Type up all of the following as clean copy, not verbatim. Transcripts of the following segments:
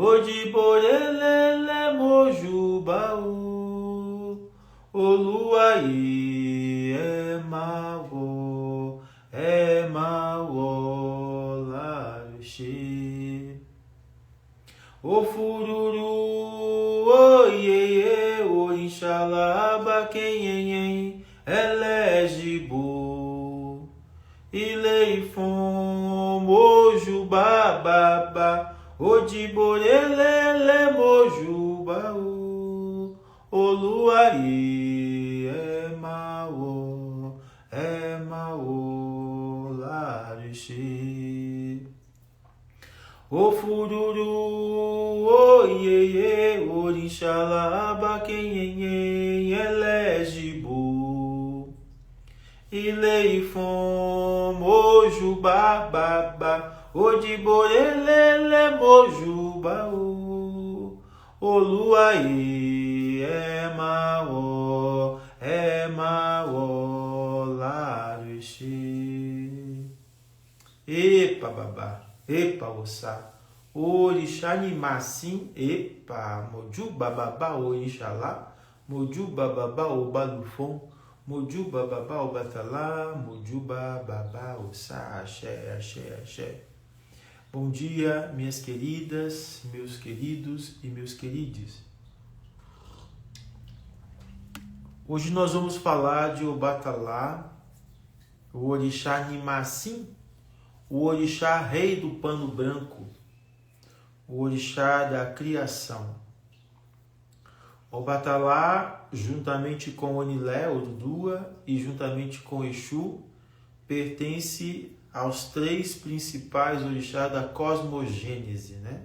Odiborelele mojubaú, Oluwaye é mawó larixê. Ofururu, oyeye, oixalá, quem elegibo. Ileifon, mojubababa, Odiborelele mojubaú, Oluwaye é mawó larixê. Ofururu, oyeye, orixalá, quem elegibo. Ileifon, mojubababa, Odiborelele mojubaú, Oluwaye é mawó larixê. Epa, babá, epa, ossá, orixá nimassim, epa, moju bababá, orixalá, moju bababá, obalufon, moju bababá, obatalá, moju bababá, ossá, axé, axé, axé. Bom dia, minhas queridas, meus queridos e meus queridos. Hoje nós vamos falar de Obatalá, o orixá Nimassim, o orixá rei do pano branco, o orixá da criação. Obatalá, juntamente com Onilé, Odudua, e juntamente com Exu, pertence aos três principais orixás da cosmogênese, né?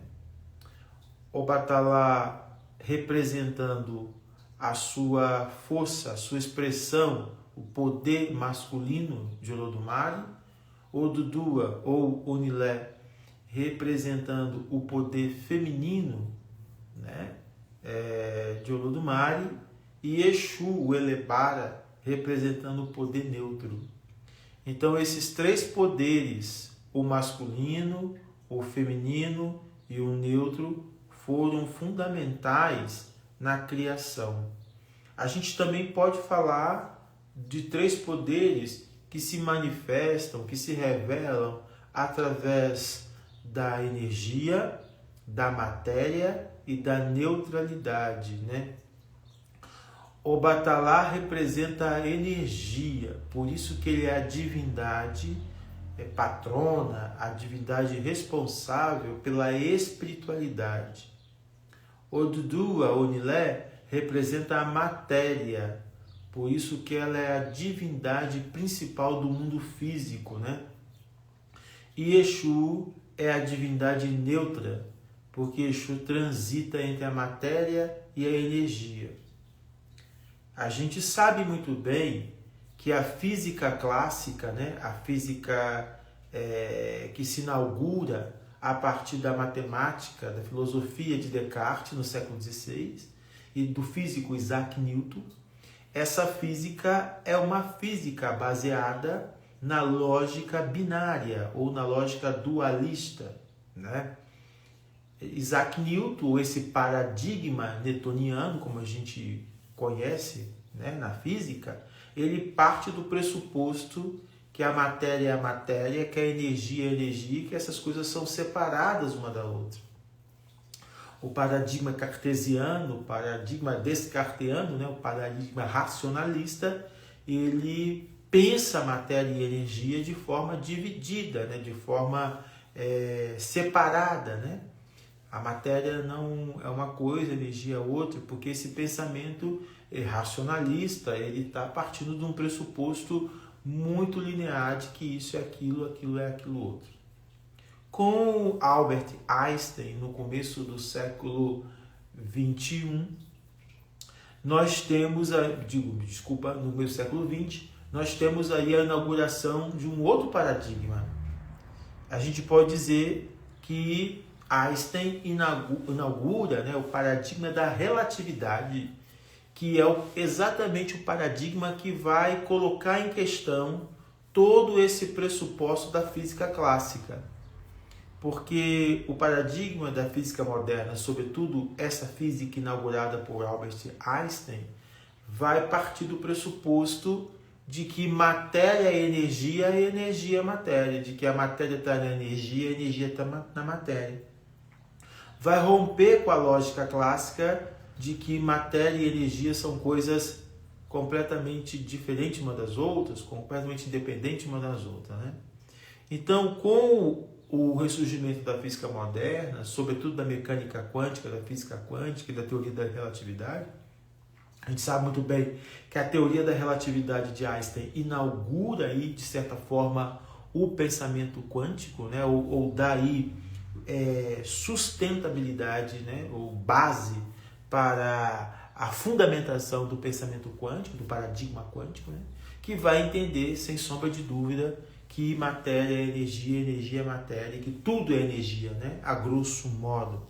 Obatalá representando a sua força, a sua expressão, o poder masculino de Olodumare, Odudua ou Onilé representando o poder feminino, né, de Olodumare, e Exu, o Elebara, representando o poder neutro. Então esses três poderes, o masculino, o feminino e o neutro, foram fundamentais na criação. A gente também pode falar de três poderes que se manifestam, que se revelam através da energia, da matéria e da neutralidade, né? Obatalá representa a energia, por isso que ele é a divindade patrona, a divindade responsável pela espiritualidade. Odudua, Onilé, representa a matéria, por isso que ela é a divindade principal do mundo físico, né? E Exu é a divindade neutra, porque Exu transita entre a matéria e a energia. A gente sabe muito bem que a física clássica, né, a física que se inaugura a partir da matemática, da filosofia de Descartes no século XVI e do físico Isaac Newton, essa física é uma física baseada na lógica binária ou na lógica dualista, né? Isaac Newton, esse paradigma newtoniano, como a gente conhece, né, na física, ele parte do pressuposto que a matéria é a matéria, que a energia é a energia, que essas coisas são separadas uma da outra. O paradigma cartesiano, o paradigma descartesiano, né, o paradigma racionalista, ele pensa a matéria e a energia de forma dividida, né, de forma separada, né? A matéria não é uma coisa, a energia é outra, porque esse pensamento racionalista, ele está partindo de um pressuposto muito linear de que isso é aquilo, aquilo é aquilo outro. Com Albert Einstein, no começo do século XXI, nós temos, no começo do século XX, nós temos aí a inauguração de um outro paradigma. A gente pode dizer que Einstein inaugura, né, o paradigma da relatividade, que é exatamente o paradigma que vai colocar em questão todo esse pressuposto da física clássica. porque o paradigma da física moderna, sobretudo essa física inaugurada por Albert Einstein, vai partir do pressuposto de que matéria é energia e energia é matéria, de que a matéria está na energia e a energia está na matéria. Vai romper com a lógica clássica de que matéria e energia são coisas completamente diferentes uma das outras, completamente independentes uma das outras, né? Então, com o ressurgimento da física moderna, sobretudo da mecânica quântica, da física quântica e da teoria da relatividade, a gente sabe muito bem que a teoria da relatividade de Einstein inaugura aí, de certa forma, o pensamento quântico, né? ou dá aí sustentabilidade, né? Ou base para a fundamentação do pensamento quântico, do paradigma quântico, né? Que vai entender, sem sombra de dúvida, que matéria é energia, energia é matéria, que tudo é energia, né? A grosso modo.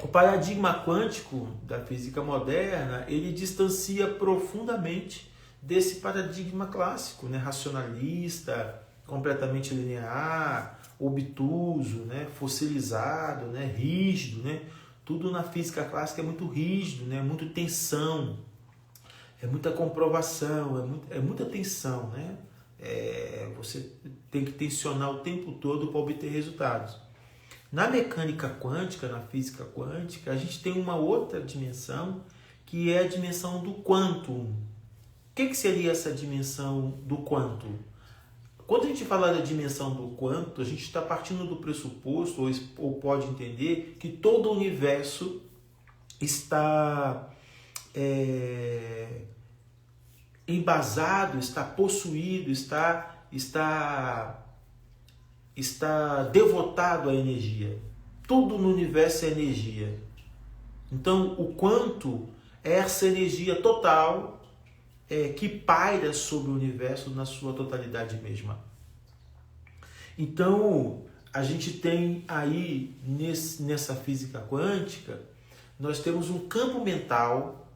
O paradigma quântico da física moderna, ele distancia profundamente desse paradigma clássico, né? Racionalista, completamente linear, obtuso, né? Fossilizado, né? Rígido, né? Tudo na física clássica é muito rígido, né? Muito tensão, é muita comprovação, é muita tensão, né? Você tem que tensionar o tempo todo para obter resultados. Na mecânica quântica, na física quântica, a gente tem uma outra dimensão, que é a dimensão do quantum. O que seria essa dimensão do quantum? Quando a gente fala da dimensão do quantum, a gente está partindo do pressuposto, ou pode entender, que todo o universo está embasado, está possuído, está devotado à energia. Tudo no universo é energia. Então, o quantum é essa energia total que paira sobre o universo na sua totalidade mesma. Então, a gente tem aí, nessa física quântica, nós temos um campo mental,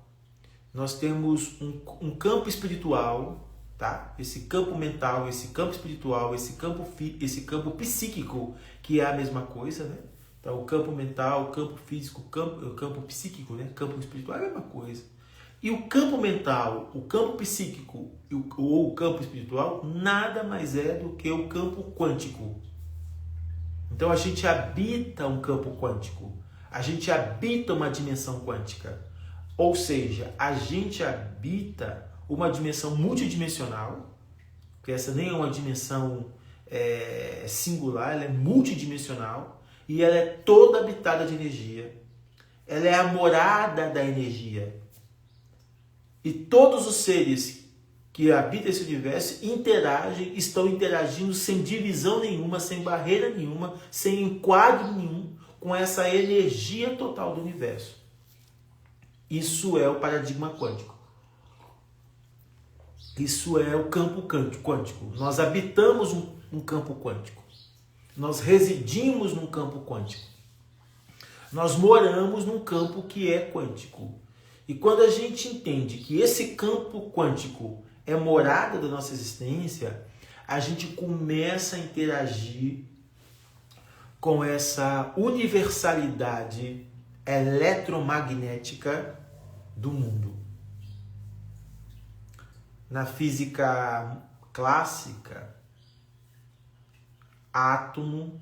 nós temos um campo espiritual, tá? Esse campo mental, esse campo espiritual, esse campo psíquico, que é a mesma coisa, né? Então, o campo mental, o campo físico, o campo psíquico, né? Campo espiritual é a mesma coisa. E o campo mental, o campo psíquico ou o campo espiritual nada mais é do que o campo quântico. Então a gente habita um campo quântico, a gente habita uma dimensão quântica. Ou seja, a gente habita uma dimensão multidimensional, porque essa nem é uma dimensão singular, ela é multidimensional e ela é toda habitada de energia. Ela é a morada da energia. E todos os seres que habitam esse universo estão interagindo sem divisão nenhuma, sem barreira nenhuma, sem enquadro nenhum, com essa energia total do universo. Isso é o paradigma quântico. Isso é o campo quântico. Nós habitamos um campo quântico. Nós residimos num campo quântico. Nós moramos num campo que é quântico. E quando a gente entende que esse campo quântico é morada da nossa existência, a gente começa a interagir com essa universalidade eletromagnética do mundo. Na física clássica, átomo,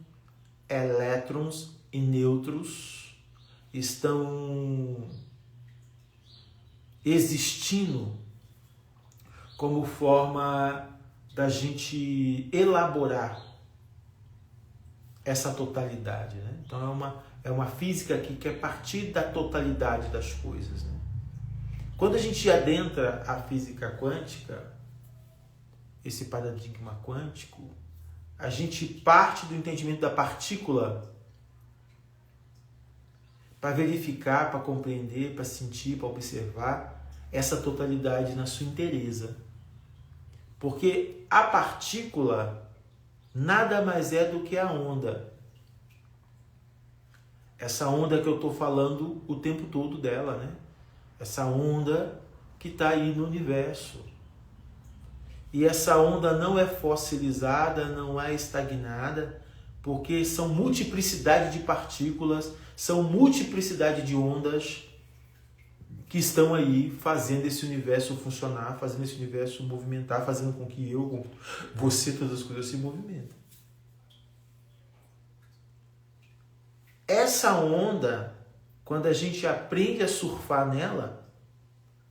elétrons e nêutrons estão existindo como forma da gente elaborar essa totalidade, né? Então é uma física que quer partir da totalidade das coisas, né? Quando a gente adentra a física quântica, esse paradigma quântico, a gente parte do entendimento da partícula para verificar, para compreender, para sentir, para observar essa totalidade na sua inteireza. Porque a partícula nada mais é do que a onda. Essa onda que eu estou falando o tempo todo dela, né? Essa onda que está aí no universo. E essa onda não é fossilizada, não é estagnada, porque são multiplicidade de partículas, são multiplicidade de ondas que estão aí fazendo esse universo funcionar, fazendo esse universo movimentar, fazendo com que eu, com você, todas as coisas se movimentem. Essa onda, quando a gente aprende a surfar nela,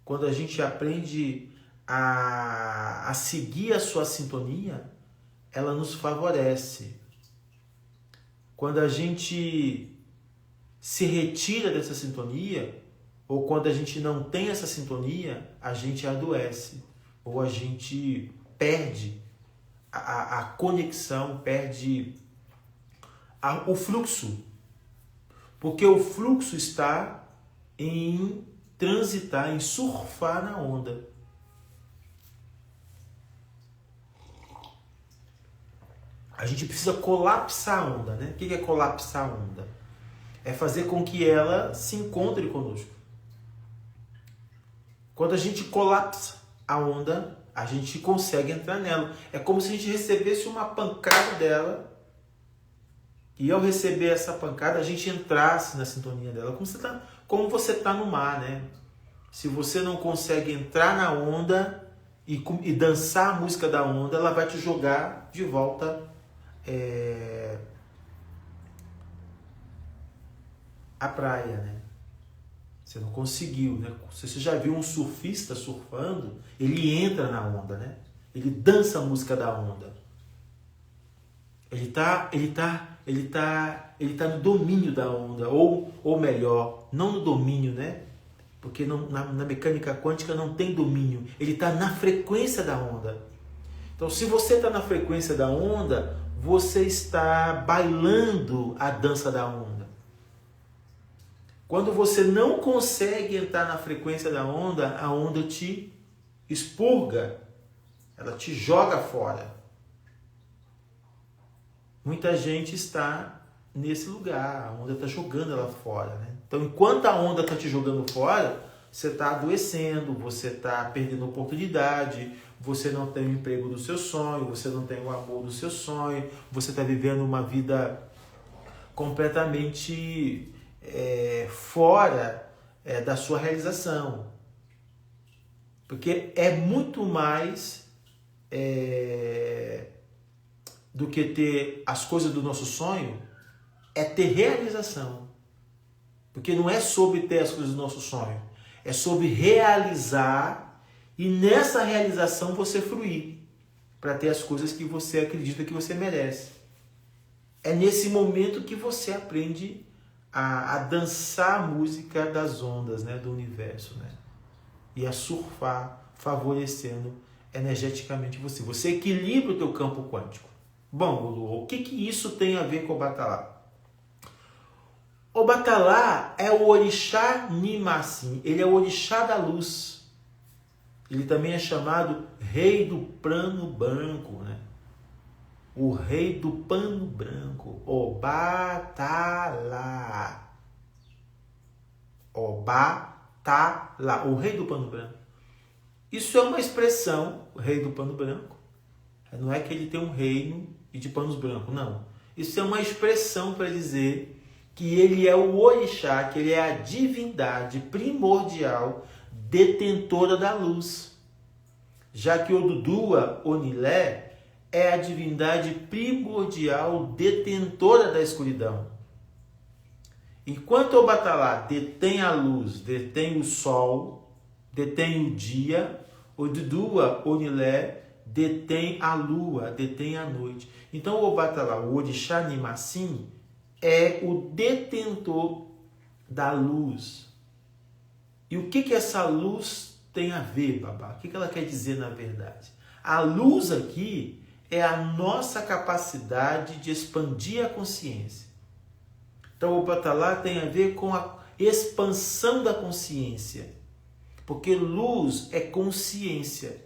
quando a gente aprende a seguir a sua sintonia, ela nos favorece. Quando a gente se retira dessa sintonia, ou quando a gente não tem essa sintonia, a gente adoece, ou a gente perde a conexão, perde o fluxo. Porque o fluxo está em transitar, em surfar na onda. A gente precisa colapsar a onda, né? O que é colapsar a onda? É fazer com que ela se encontre conosco. Quando a gente colapsa a onda, a gente consegue entrar nela. É como se a gente recebesse uma pancada dela, e ao receber essa pancada, a gente entrasse na sintonia dela. Como você tá no mar, né? Se você não consegue entrar na onda e dançar a música da onda, ela vai te jogar de volta à praia, né? Você não conseguiu, né? Se você já viu um surfista surfando, ele entra na onda, né? Ele dança a música da onda. Ele tá no domínio da onda, ou melhor, não no domínio, né? Porque na mecânica quântica não tem domínio. Ele está na frequência da onda. Então, se você está na frequência da onda, você está bailando a dança da onda. Quando você não consegue entrar na frequência da onda, a onda te expurga, ela te joga fora. Muita gente está nesse lugar, a onda está jogando ela fora, né? Então, enquanto a onda está te jogando fora, você está adoecendo, você está perdendo oportunidade, você não tem o emprego do seu sonho, você não tem o amor do seu sonho, você está vivendo uma vida completamente fora da sua realização. Porque é muito mais do que ter as coisas do nosso sonho, é ter realização. Porque não é sobre ter as coisas do nosso sonho, é sobre realizar e nessa realização você fruir para ter as coisas que você acredita que você merece. É nesse momento que você aprende a dançar a música das ondas, né, do universo, né? E a surfar, favorecendo energeticamente você. Você equilibra o teu campo quântico. Bom, Lu, o que isso tem a ver com o Batalá? O Batalá é o orixá Nimassim, ele é o orixá da luz. Ele também é chamado rei do pano branco, né? O rei do pano branco, o Batalá. O Batalá, o rei do pano branco. Isso é uma expressão, o rei do pano branco. Não é que ele tem um reino e de panos brancos, não. Isso é uma expressão para dizer que ele é o orixá, que ele é a divindade primordial, detentora da luz. Já que Odudua, Onilé, é a divindade primordial, detentora da escuridão. Enquanto o Batalá detém a luz, detém o sol, detém o dia, Odudua, Onilé, detém a lua, detém a noite. Então o Batalá, o orixá Nimassim, é o detentor da luz. E o que essa luz tem a ver, babá? O que ela quer dizer na verdade? A luz aqui é a nossa capacidade de expandir a consciência. Então o Batalá tem a ver com a expansão da consciência. Porque luz é consciência.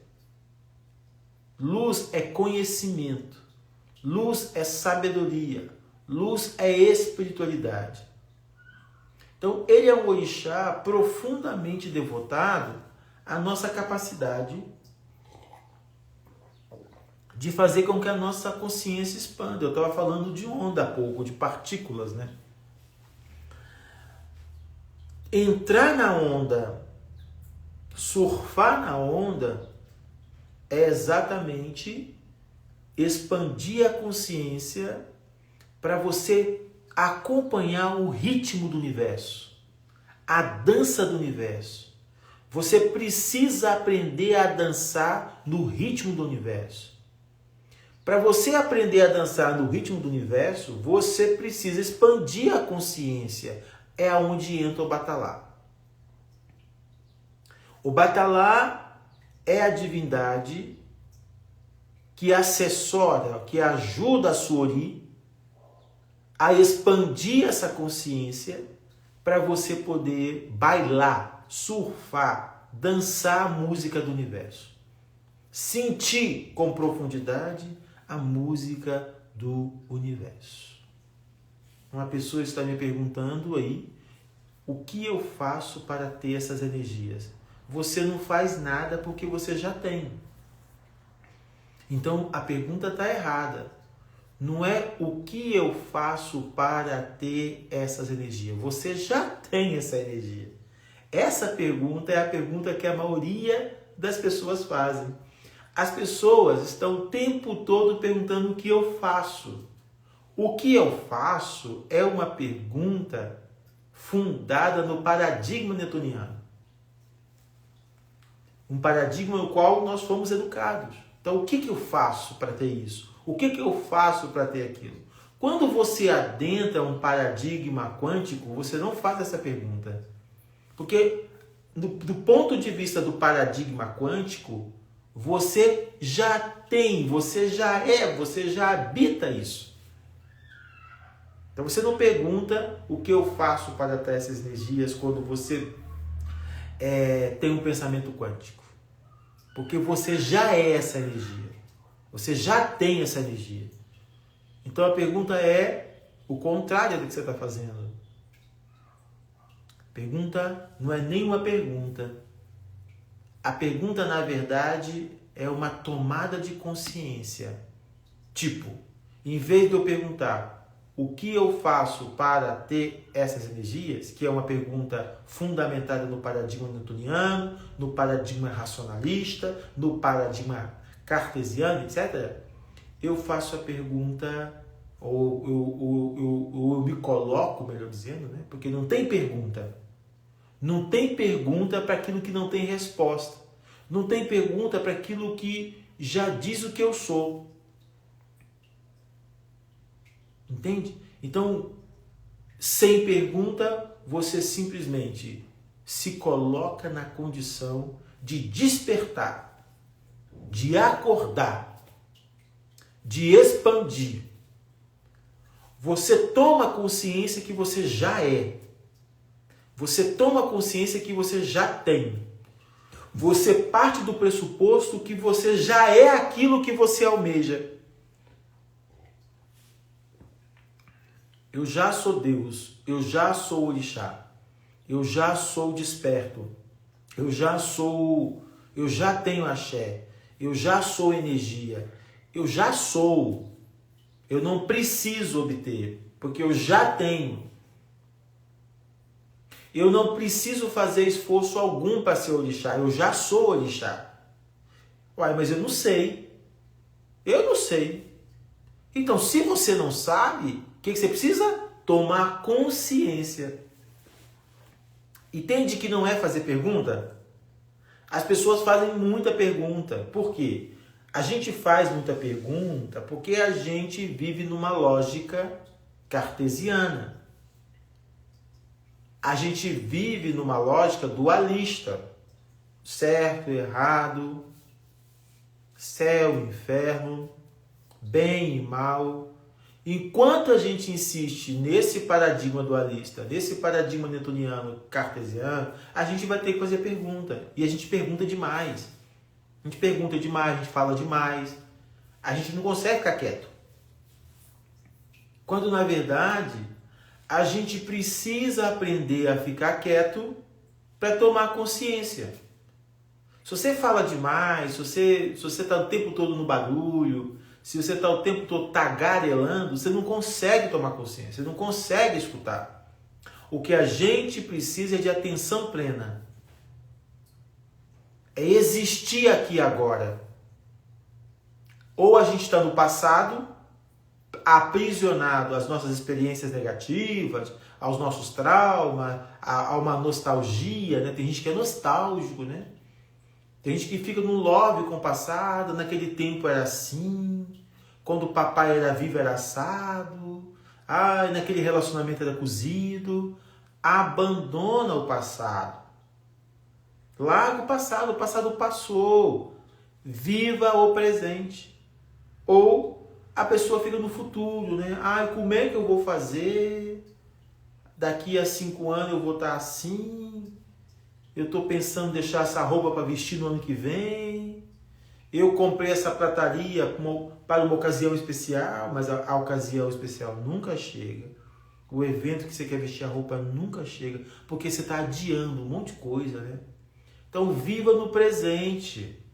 Luz é conhecimento. Luz é sabedoria. Luz é espiritualidade. Então, ele é um orixá profundamente devotado à nossa capacidade de fazer com que a nossa consciência expanda. Eu estava falando de onda há pouco, de partículas, né? Entrar na onda, surfar na onda, é exatamente expandir a consciência para você acompanhar o ritmo do universo, a dança do universo. Você precisa aprender a dançar no ritmo do universo. Para você aprender a dançar no ritmo do universo, você precisa expandir a consciência. É onde entra o Batalá. O Batalá é a divindade que assessora, que ajuda a Suori a expandir essa consciência para você poder bailar, surfar, dançar a música do universo. Sentir com profundidade a música do universo. Uma pessoa está me perguntando aí, o que eu faço para ter essas energias? Você não faz nada porque você já tem. Então a pergunta está errada. Não é o que eu faço para ter essas energias. Você já tem essa energia. Essa pergunta é a pergunta que a maioria das pessoas fazem. As pessoas estão o tempo todo perguntando o que eu faço. O que eu faço é uma pergunta fundada no paradigma newtoniano. Um paradigma no qual nós fomos educados. Então, o que eu faço para ter isso? O que eu faço para ter aquilo? Quando você adentra um paradigma quântico, você não faz essa pergunta. Porque, do ponto de vista do paradigma quântico, você já tem, você já é, você já habita isso. Então você não pergunta o que eu faço para ter essas energias quando você tem um pensamento quântico. Porque você já é essa energia. Você já tem essa energia. Então a pergunta é o contrário do que você está fazendo. Pergunta não é nenhuma pergunta. A pergunta, na verdade, é uma tomada de consciência. Tipo, em vez de eu perguntar o que eu faço para ter essas energias, que é uma pergunta fundamentada no paradigma newtoniano, no paradigma racionalista, no paradigma cartesiano, etc., eu faço a pergunta, ou eu me coloco, melhor dizendo, né? Porque não tem pergunta. Não tem pergunta para aquilo que não tem resposta. Não tem pergunta para aquilo que já diz o que eu sou. Entende? Então, sem pergunta, você simplesmente se coloca na condição de despertar, de acordar, de expandir. Você toma consciência que você já é. Você toma consciência que você já tem. Você parte do pressuposto que você já é aquilo que você almeja. Eu já sou Deus, eu já sou orixá, eu já sou desperto, eu já tenho axé, eu já sou energia, eu já sou, eu não preciso obter, porque eu já tenho. Eu não preciso fazer esforço algum para ser orixá, eu já sou orixá. Uai, mas eu não sei. Então, se você não sabe, o que você precisa? Tomar consciência. Entende que não é fazer pergunta? As pessoas fazem muita pergunta. Por quê? A gente faz muita pergunta porque a gente vive numa lógica cartesiana. A gente vive numa lógica dualista. Certo, errado, céu, inferno, bem e mal. Enquanto a gente insiste nesse paradigma dualista, nesse paradigma newtoniano, cartesiano, a gente vai ter que fazer pergunta. E a gente pergunta demais. A gente pergunta demais, a gente fala demais. A gente não consegue ficar quieto. Quando, na verdade, a gente precisa aprender a ficar quieto para tomar consciência. Se você fala demais, se você está o tempo todo no barulho, se você está o tempo todo tagarelando, você não consegue tomar consciência, você não consegue escutar. O que a gente precisa é de atenção plena. É existir aqui agora. Ou a gente está no passado, aprisionado às nossas experiências negativas, aos nossos traumas, a uma nostalgia, né? Tem gente que é nostálgico, né? Tem gente que fica no love com o passado, naquele tempo era assim, quando o papai era vivo era assado, naquele relacionamento era cozido. Abandona o passado. Larga o passado passou. Viva o presente. Ou a pessoa fica no futuro, né? Como é que eu vou fazer? Daqui a 5 anos eu vou estar assim. Eu estou pensando em deixar essa roupa para vestir no ano que vem. Eu comprei essa prataria para uma ocasião especial, mas a ocasião especial nunca chega. O evento que você quer vestir a roupa nunca chega, porque você está adiando um monte de coisa, né? Então viva no presente.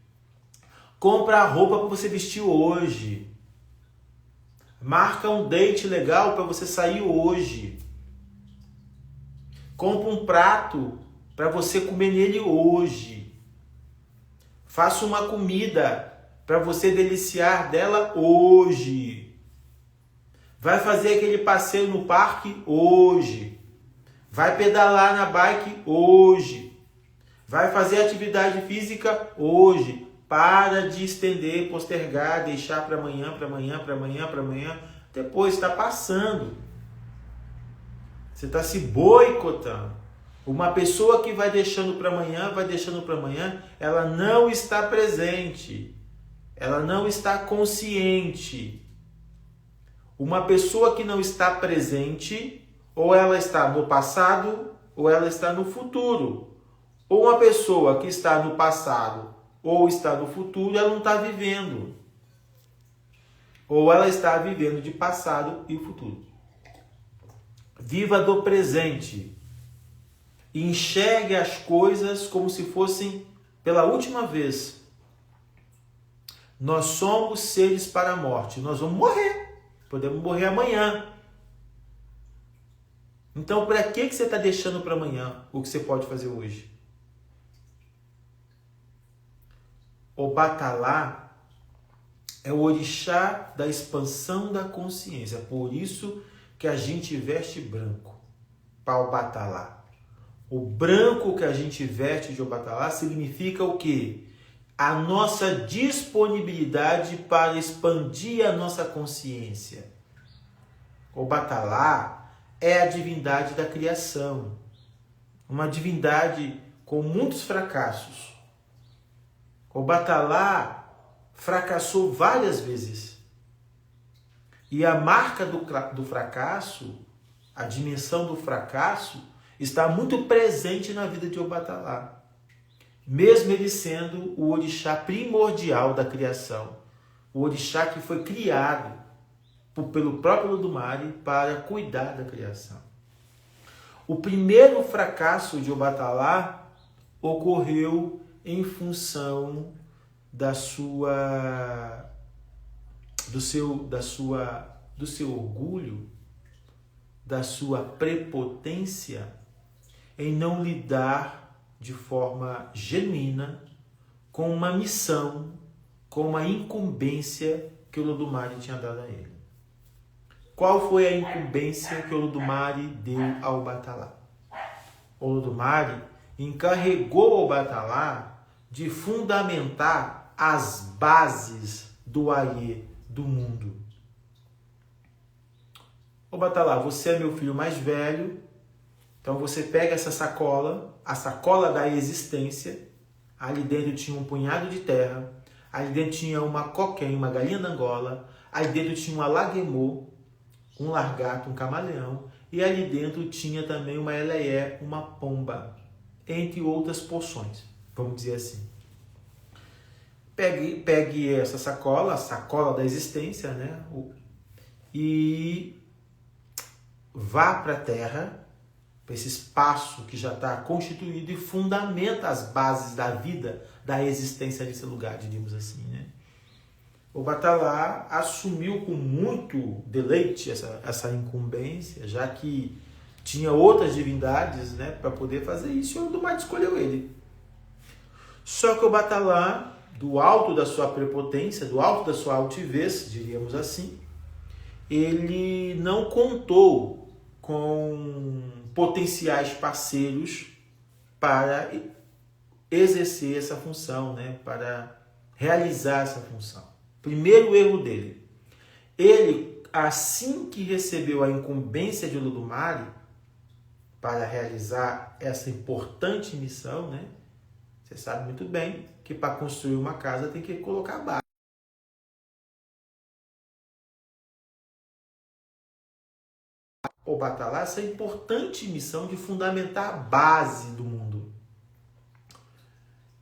Compra a roupa para você vestir hoje. Marca um date legal para você sair hoje. Compra um prato para você comer nele hoje. Faça uma comida para você deliciar dela hoje. Vai fazer aquele passeio no parque hoje. Vai pedalar na bike hoje. Vai fazer atividade física hoje. Para de estender, postergar, deixar para amanhã, para amanhã, para amanhã, para amanhã. Depois está passando. Você está se boicotando. Uma pessoa que vai deixando para amanhã, ela não está presente. Ela não está consciente. Uma pessoa que não está presente, ou ela está no passado, ou ela está no futuro. Ou uma pessoa que está no passado, ou está no futuro, ela não está vivendo. Ou ela está vivendo de passado e futuro. Viva do presente. Enxergue as coisas como se fossem pela última vez. Nós somos seres para a morte. Nós vamos morrer. Podemos morrer amanhã. Então, para que você está deixando para amanhã o que você pode fazer hoje? Obatalá é o orixá da expansão da consciência. Por isso que a gente veste branco para Obatalá. O branco que a gente veste de Obatalá significa o quê? A nossa disponibilidade para expandir a nossa consciência. Obatalá é a divindade da criação. Uma divindade com muitos fracassos. Obatalá fracassou várias vezes. E a marca do fracasso, a dimensão do fracasso, está muito presente na vida de Obatalá. Mesmo ele sendo o orixá primordial da criação. O orixá que foi criado pelo próprio Olodumare para cuidar da criação. O primeiro fracasso de Obatalá ocorreu em função do seu orgulho, da sua prepotência em não lidar de forma genuína com uma missão, com uma incumbência que o Olodumare tinha dado a ele. Qual foi a incumbência que o Olodumare deu ao Obatalá? O Olodumare encarregou o Obatalá de fundamentar as bases do Aie, do mundo. Obatalá, você é meu filho mais velho, então você pega essa sacola, a sacola da existência, ali dentro tinha um punhado de terra, ali dentro tinha uma coquém, uma galinha da Angola, ali dentro tinha um alaguemô, um largato, um camaleão, e ali dentro tinha também uma eleé, uma pomba, entre outras porções, vamos dizer assim. Pegue essa sacola, a sacola da existência, né? E vá para a terra para esse espaço que já está constituído e fundamenta as bases da vida, da existência desse lugar, diríamos assim, né? O Batalá assumiu com muito deleite essa incumbência, já que tinha outras divindades, né, para poder fazer isso, e o Olodumare escolheu ele. Só que o Batalá, do alto da sua prepotência, do alto da sua altivez, diríamos assim, ele não contou com potenciais parceiros para exercer essa função, né? Para realizar essa função. Primeiro erro dele. Ele, assim que recebeu a incumbência de Olodumare para realizar essa importante missão, né? Você sabe muito bem que para construir uma casa tem que colocar a base. O Batalá, essa importante missão de fundamentar a base do mundo.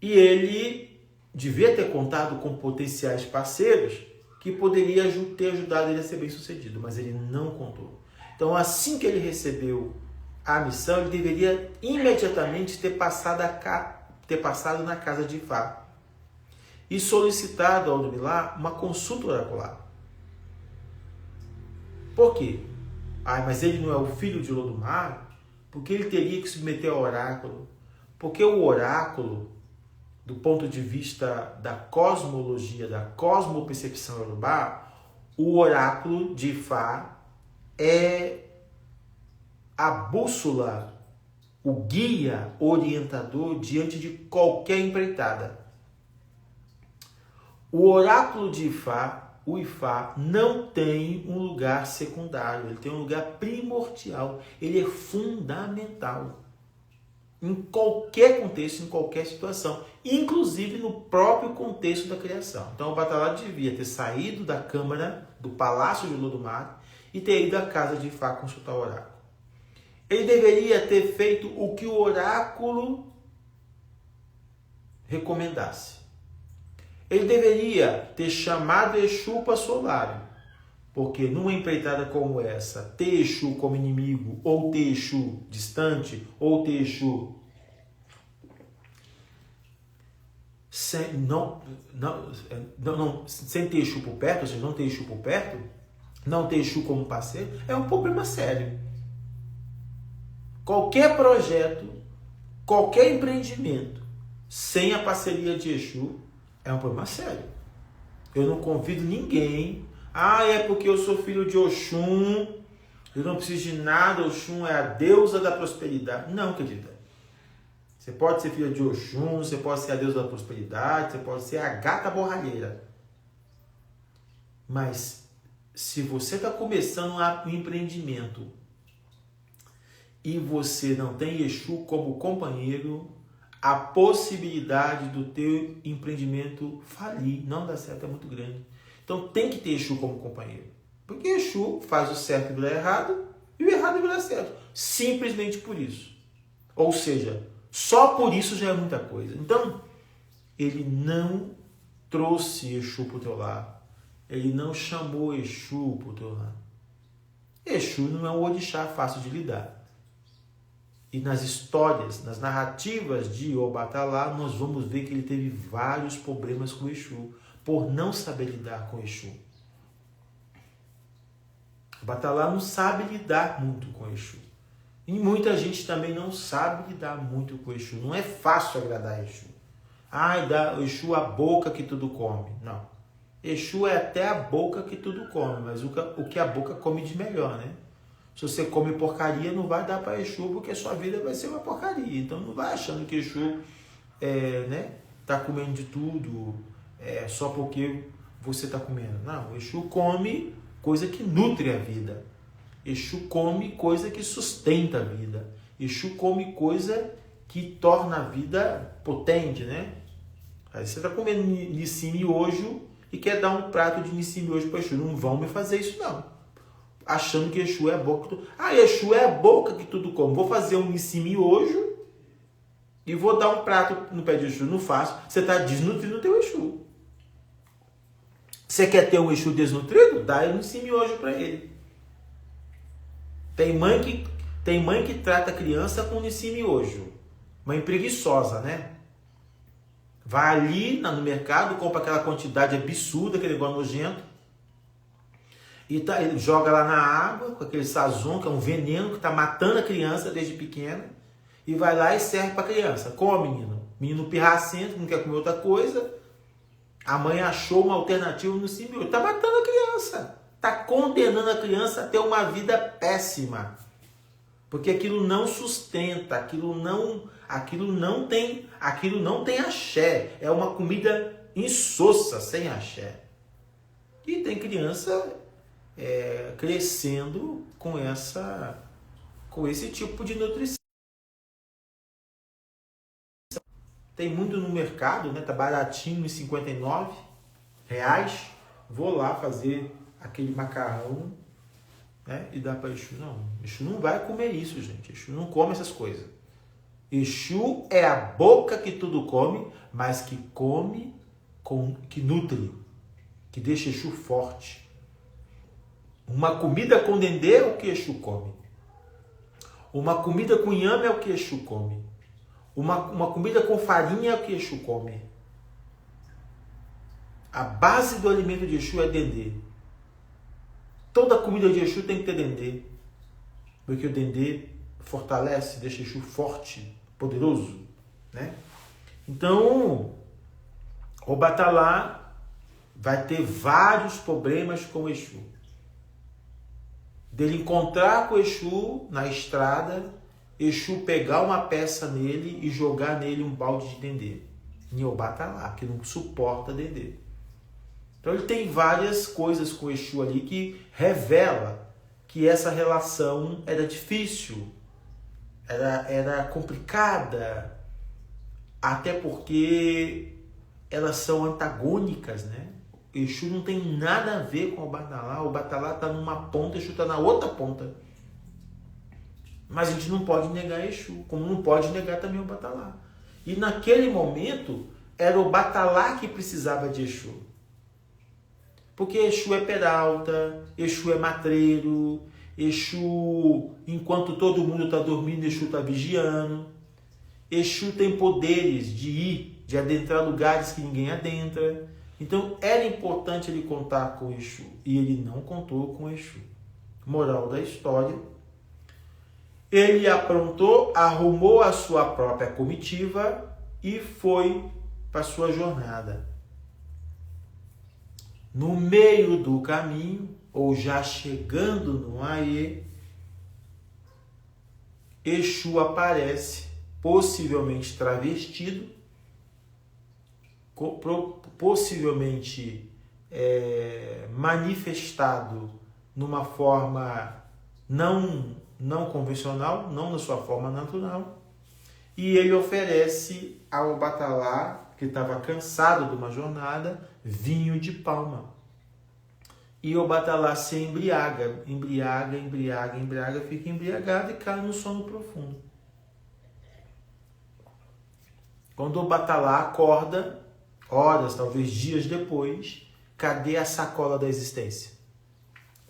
E ele devia ter contado com potenciais parceiros que poderia ter ajudado ele a ser bem sucedido, mas ele não contou. Então, assim que ele recebeu a missão, ele deveria imediatamente ter passado na casa de Ifá e solicitado ao Olodumare uma consulta oracular. Por quê? Mas ele não é o filho de Olodumare? Porque ele teria que submeter ao oráculo? Porque o oráculo, do ponto de vista da cosmologia, da cosmopercepção iorubá, o oráculo de Ifá é a bússola, o guia orientador diante de qualquer empreitada. O oráculo de Ifá, o Ifá, não tem um lugar secundário, ele tem um lugar primordial, ele é fundamental. Em qualquer contexto, em qualquer situação, inclusive no próprio contexto da criação. Então o Batalá devia ter saído da câmara, do palácio de Olodumare, e ter ido à casa de Ifá consultar o oráculo. Ele deveria ter feito o que o oráculo recomendasse. Ele deveria ter chamado Exu para Solário, porque numa empreitada como essa, ter Exu como inimigo, ou ter Exu distante, ou ter Exu sem ter Exu por perto, ou seja, não ter Exu por perto, não ter Exu como parceiro, é um problema sério. Qualquer projeto, qualquer empreendimento sem a parceria de Exu é um problema sério. Eu não convido ninguém. É porque eu sou filho de Oxum, eu não preciso de nada, Oxum é a deusa da prosperidade. Não, querida. Você pode ser filho de Oxum, você pode ser a deusa da prosperidade, você pode ser a gata borralheira. Mas se você está começando um empreendimento e você não tem Exu como companheiro, a possibilidade do teu empreendimento falir, não dar certo, é muito grande. Então tem que ter Exu como companheiro. Porque Exu faz o certo virar errado e o errado virar certo. Simplesmente por isso. Ou seja, só por isso já é muita coisa. Então, ele não trouxe Exu para o teu lado. Ele não chamou Exu para o teu lado. Exu não é um orixá fácil de lidar. E nas histórias, nas narrativas de Obatalá, nós vamos ver que ele teve vários problemas com Exu, por não saber lidar com Exu. Obatalá não sabe lidar muito com Exu. E muita gente também não sabe lidar muito com Exu. Não é fácil agradar Exu. Dá Exu a boca que tudo come. Não. Exu é até a boca que tudo come, mas o que a boca come de melhor, né? Se você come porcaria, não vai dar para Exu, porque a sua vida vai ser uma porcaria. Então não vai achando que Exu tá comendo de tudo só porque você está comendo. Não, Exu come coisa que nutre a vida. Exu come coisa que sustenta a vida. Exu come coisa que torna a vida potente, né? Aí você está comendo nissim miojo e quer dar um prato de nissim miojo para Exu. Não vão me fazer isso, não. Achando que Exu é a boca que tudo... Exu é a boca que tudo come. Vou fazer um nissim miojo e vou dar um prato no pé de Exu. Não faço. Você está desnutrindo o teu Exu. Você quer ter um Exu desnutrido? Dá um nissim miojo para ele. Tem mãe que Tem mãe que trata a criança com Nissim miojo. Mãe preguiçosa, né? Vai ali no mercado, compra aquela quantidade absurda, aquele negócio nojento, e ele joga lá na água, com aquele sazon, que é um veneno que está matando a criança desde pequena, e vai lá e serve para a criança. Come, menino. Menino pirracento, não quer comer outra coisa. A mãe achou uma alternativa no Nissim miojo. Está matando a criança. Está condenando a criança a ter uma vida péssima. Porque aquilo não sustenta, aquilo não tem axé. É uma comida insossa, sem axé. E tem criança crescendo com esse tipo de nutrição. Tem muito no mercado, né? Tá baratinho, R$ 59. Vou lá fazer aquele macarrão, né? E dá para Exu. Não, Exu não vai comer isso, gente. Exu não come essas coisas. Exu é a boca que tudo come, mas que come, que nutre, que deixa Exu forte. Uma comida com dendê é o que Exu come. Uma comida com inhame é o que Exu come. Uma comida com farinha é o que Exu come. A base do alimento de Exu é dendê. Toda comida de Exu tem que ter dendê. Porque o dendê fortalece, deixa Exu forte, poderoso, né? Então, o Batalá vai ter vários problemas com o Exu. Dele encontrar com o Exu na estrada, Exu pegar uma peça nele e jogar nele um balde de dendê. Em Obatalá, que não suporta dendê. Então ele tem várias coisas com o Exu ali que revela que essa relação era difícil, era complicada, até porque elas são antagônicas, né? Exu não tem nada a ver com o Batalá está numa ponta, Exu está na outra ponta. Mas a gente não pode negar Exu, como não pode negar também o Batalá. E naquele momento, era o Batalá que precisava de Exu. Porque Exu é peralta, Exu é matreiro, Exu, enquanto todo mundo está dormindo, Exu está vigiando. Exu tem poderes de adentrar lugares que ninguém adentra. Então era importante ele contar com Exu. E ele não contou com Exu. Moral da história: ele aprontou, arrumou a sua própria comitiva e foi para sua jornada. No meio do caminho, ou já chegando no Aie, Exu aparece, possivelmente travestido, possivelmente manifestado numa forma não convencional, não na sua forma natural, e ele oferece ao Batalá, que estava cansado de uma jornada, vinho de palma. E o Batalá se embriaga, fica embriagado e cai no sono profundo. Quando o Batalá acorda, horas, talvez dias depois, cadê a sacola da existência?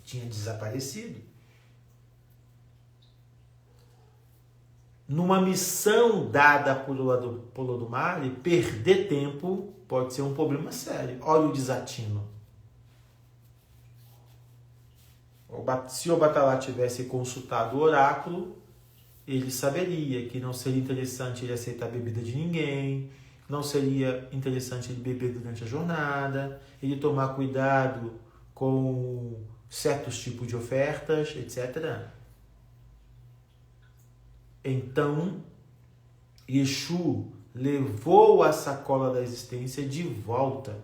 Tinha desaparecido. Numa missão dada por Olodumare, perder tempo pode ser um problema sério. Olha o desatino. Se o Batalá tivesse consultado o oráculo, ele saberia que não seria interessante ele aceitar a bebida de ninguém, não seria interessante ele beber durante a jornada, ele tomar cuidado com certos tipos de ofertas, etc. Então, Exu levou a sacola da existência de volta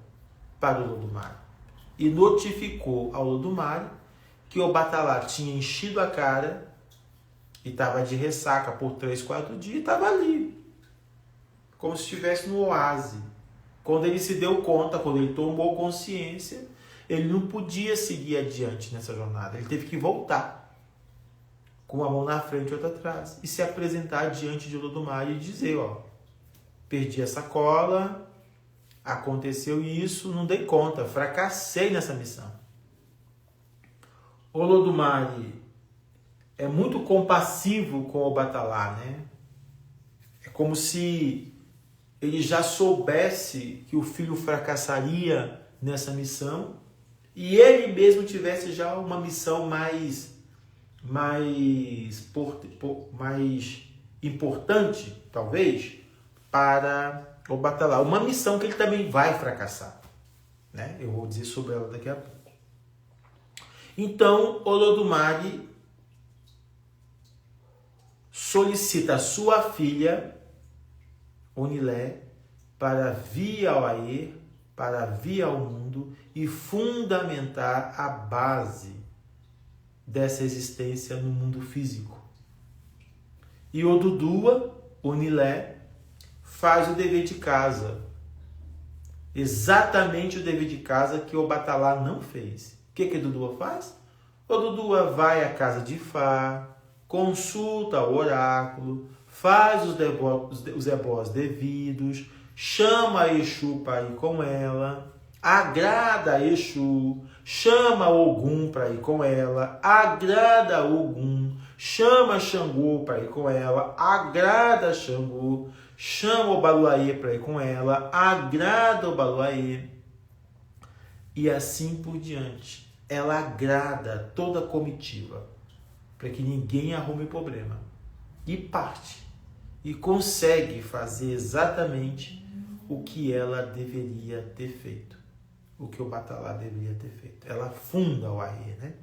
para o Olodumare e notificou ao Olodumare que o Batalá tinha enchido a cara e estava de ressaca por 3, 4 dias e estava ali, como se estivesse no oásis. Quando ele se deu conta, quando ele tomou consciência, ele não podia seguir adiante nessa jornada, ele teve que voltar, com uma mão na frente e outra atrás, e se apresentar diante de Olodumare e dizer: perdi a sacola, aconteceu isso, não dei conta, fracassei nessa missão. Olodumare é muito compassivo com o Batalá, né? É como se ele já soubesse que o filho fracassaria nessa missão e ele mesmo tivesse já uma missão mais importante, talvez, para o Batalá. Uma missão que ele também vai fracassar, né? Eu vou dizer sobre ela daqui a pouco. Então, Olodumare solicita a sua filha, Onilé, para vir ao Aer, para vir ao mundo e fundamentar a base dessa existência no mundo físico. E Odudua, Onilé, faz o dever de casa. Exatamente o dever de casa que o Batalá não fez. O que Odudua faz? Odudua vai à casa de Ifá, consulta o oráculo, faz os ebós devidos, chama a Exu para ir com ela, agrada a Exu, chama Ogum para ir com ela, agrada Ogum, chama Xangô para ir com ela, agrada Xangô, chama o Baluaê para ir com ela, agrada o Baluaê, e assim por diante. Ela agrada toda a comitiva, para que ninguém arrume problema. E parte. E consegue fazer exatamente o que ela deveria ter feito. O que o Batalá deveria ter feito. Ela funda o Aer, né?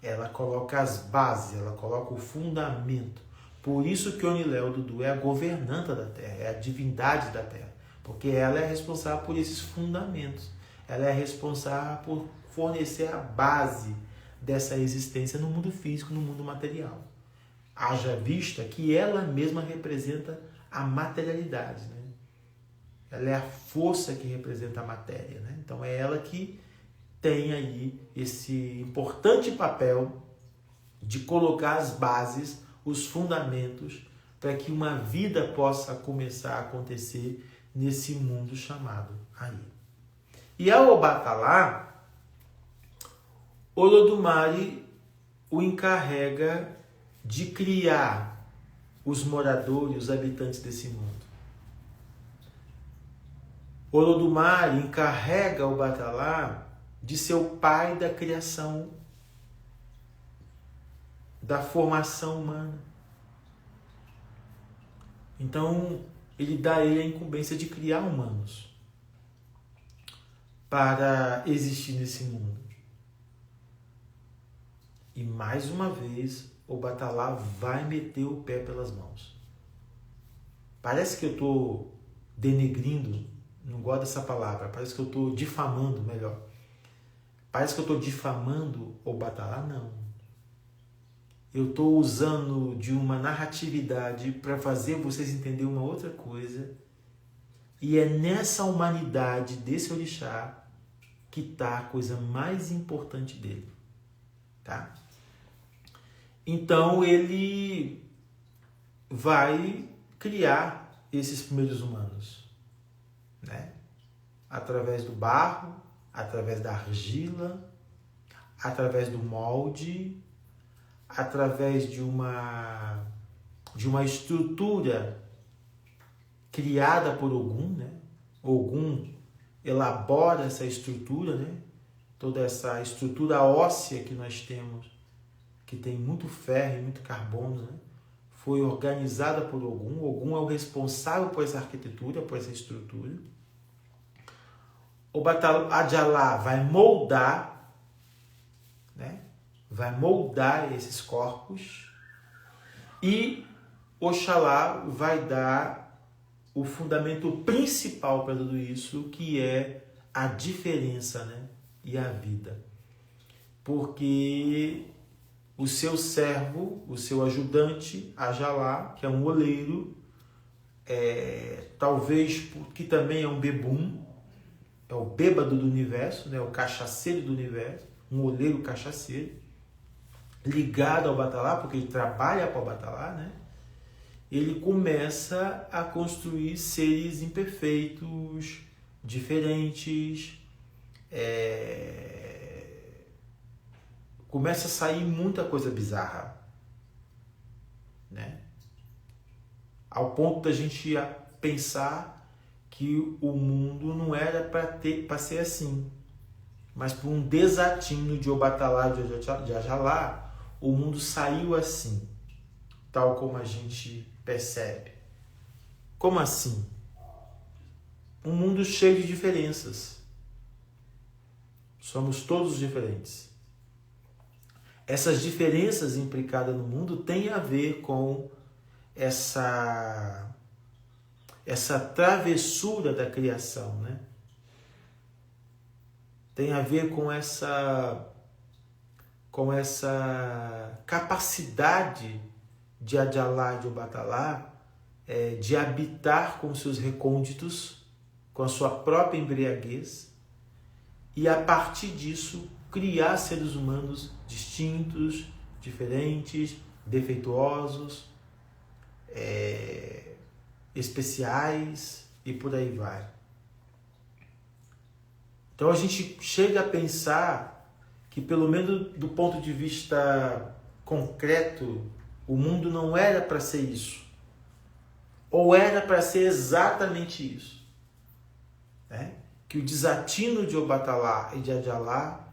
Ela coloca as bases, ela coloca o fundamento. Por isso que Onilé Odudu é a governanta da Terra, é a divindade da Terra. Porque ela é responsável por esses fundamentos. Ela é responsável por fornecer a base dessa existência no mundo físico, no mundo material. Haja vista que ela mesma representa a materialidade, né? Ela é a força que representa a matéria, né? Então é ela que tem aí esse importante papel de colocar as bases, os fundamentos, para que uma vida possa começar a acontecer nesse mundo chamado aí. E ao Batalá, Olodumare o encarrega de criar os moradores, os habitantes desse mundo. Olodumare encarrega o Batalá de ser o pai da criação, da formação humana. Então, ele dá a ele a incumbência de criar humanos para existir nesse mundo. E mais uma vez, o Batalá vai meter o pé pelas mãos. Parece que eu estou denegrindo, não gosto dessa palavra, parece que eu estou difamando, melhor. Parece que eu estou difamando o Batalá, não. Eu estou usando de uma narratividade para fazer vocês entenderem uma outra coisa. E é nessa humanidade desse orixá que está a coisa mais importante dele. Tá? Então ele vai criar esses primeiros humanos, né? Através do barro, através da argila, através do molde, através de uma estrutura criada por Ogum, né? Ogum elabora essa estrutura, né? Toda essa estrutura óssea que nós temos, que tem muito ferro e muito carbono, né? Foi organizada por Ogum. Ogum é o responsável por essa arquitetura, por essa estrutura. O Adjalá vai moldar, né? Vai moldar esses corpos, e Oxalá vai dar o fundamento principal para tudo isso, que é a diferença, né? E a vida. Porque o seu servo, o seu ajudante, Ajalá, que é um oleiro, talvez que também é um bebum, é o bêbado do universo, né? O cachaceiro do universo, um oleiro cachaceiro, ligado ao Batalá, porque ele trabalha para o Batalá, né? Ele começa a construir seres imperfeitos, diferentes, começa a sair muita coisa bizarra, né? Ao ponto da gente pensar que o mundo não era para ser assim, mas por um desatino de Obatalá e de Ajalá, o mundo saiu assim, tal como a gente percebe. Como assim? Um mundo cheio de diferenças. Somos todos diferentes. Essas diferenças implicadas no mundo têm a ver com essa travessura da criação, né? Tem a ver com essa capacidade de Ajalá e de Obatalá de habitar com seus recônditos, com a sua própria embriaguez, e a partir disso criar seres humanos distintos, diferentes, defeituosos, especiais e por aí vai. Então a gente chega a pensar que, pelo menos do ponto de vista concreto, o mundo não era para ser isso. Ou era para ser exatamente isso. Né? Que o desatino de Obatalá e de Ajalá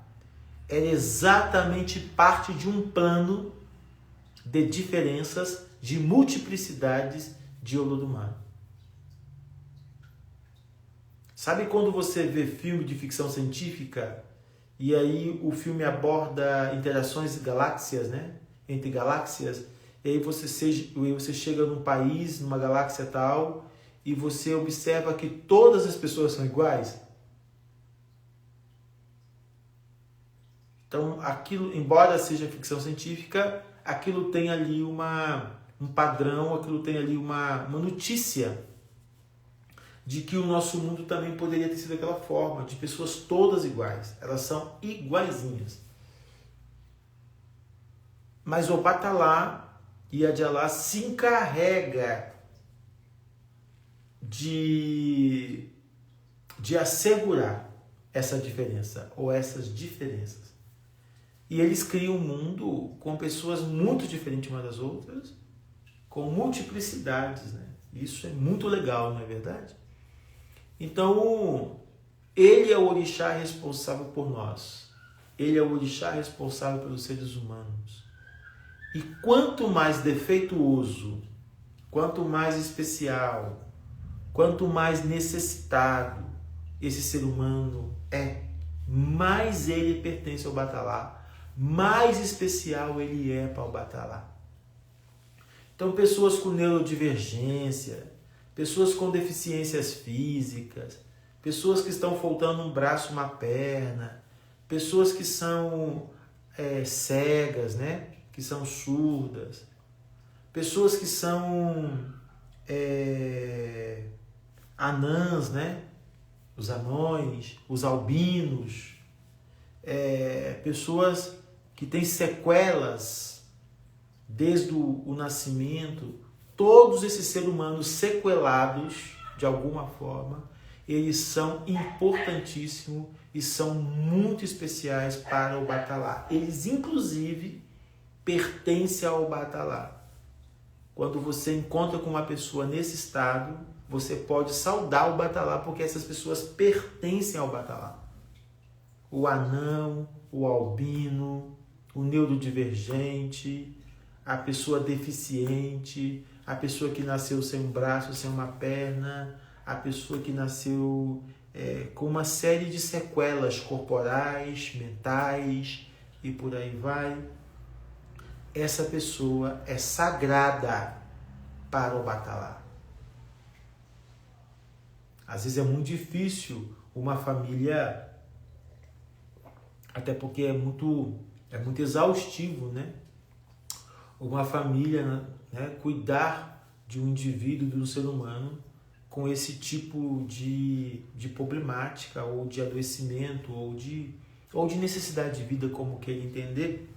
era exatamente parte de um plano de diferenças, de multiplicidades de Olodumare. Sabe quando você vê filme de ficção científica e aí o filme aborda interações de galáxias, né? Entre galáxias, e aí você chega num país, numa galáxia tal, e você observa que todas as pessoas são iguais? Então, aquilo, embora seja ficção científica, aquilo tem ali um padrão, aquilo tem ali uma notícia de que o nosso mundo também poderia ter sido daquela forma, de pessoas todas iguais. Elas são iguaizinhas. Mas Obatalá e Ajalá se encarrega de assegurar essa diferença, ou essas diferenças. E eles criam um mundo com pessoas muito diferentes umas das outras, com multiplicidades, né? Isso é muito legal, não é verdade? Então, ele é o orixá responsável por nós. Ele é o orixá responsável pelos seres humanos. E quanto mais defeituoso, quanto mais especial, quanto mais necessitado esse ser humano mais ele pertence ao Obatalá, mais especial ele é para o Obatalá. Então, pessoas com neurodivergência, pessoas com deficiências físicas, pessoas que estão faltando um braço, uma perna, pessoas que são cegas, né? Que são surdas, pessoas que são anãs, né? Os anões, os albinos, pessoas que têm sequelas desde o nascimento. Todos esses seres humanos sequelados, de alguma forma, eles são importantíssimos e são muito especiais para o Obatalá. Eles, inclusive, pertencem ao Obatalá. Quando você encontra com uma pessoa nesse estado, você pode saudar o Obatalá, porque essas pessoas pertencem ao Obatalá. O anão, o albino, o neurodivergente, a pessoa deficiente, a pessoa que nasceu sem um braço, sem uma perna, a pessoa que nasceu com uma série de sequelas corporais, mentais e por aí vai. Essa pessoa é sagrada para o Obatalá. Às vezes é muito difícil uma família, até porque é muito exaustivo, né? Uma família, né, cuidar de um indivíduo, de um ser humano com esse tipo de problemática, ou de adoecimento, ou de necessidade de vida, como queira entender.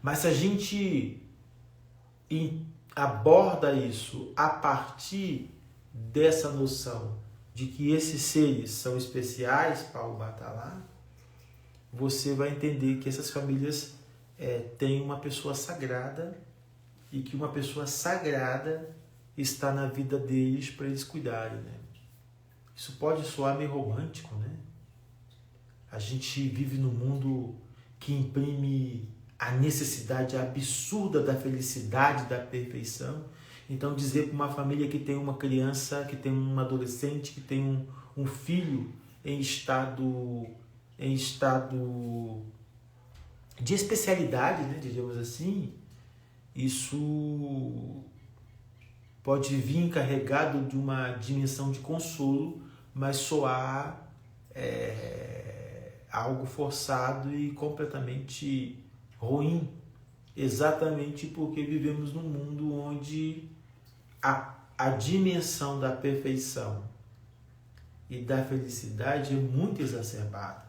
Mas se a gente aborda isso a partir dessa noção de que esses seres são especiais para o Obatalá, você vai entender que essas famílias têm uma pessoa sagrada e que uma pessoa sagrada está na vida deles para eles cuidarem, né? Isso pode soar meio romântico, né? A gente vive num mundo que imprime a necessidade absurda da felicidade, da perfeição. Então dizer para uma família que tem uma criança, que tem um adolescente, que tem um filho em estado de especialidade, né, digamos assim, isso pode vir carregado de uma dimensão de consolo, mas soar algo forçado e completamente ruim, exatamente porque vivemos num mundo onde a dimensão da perfeição e da felicidade é muito exacerbada.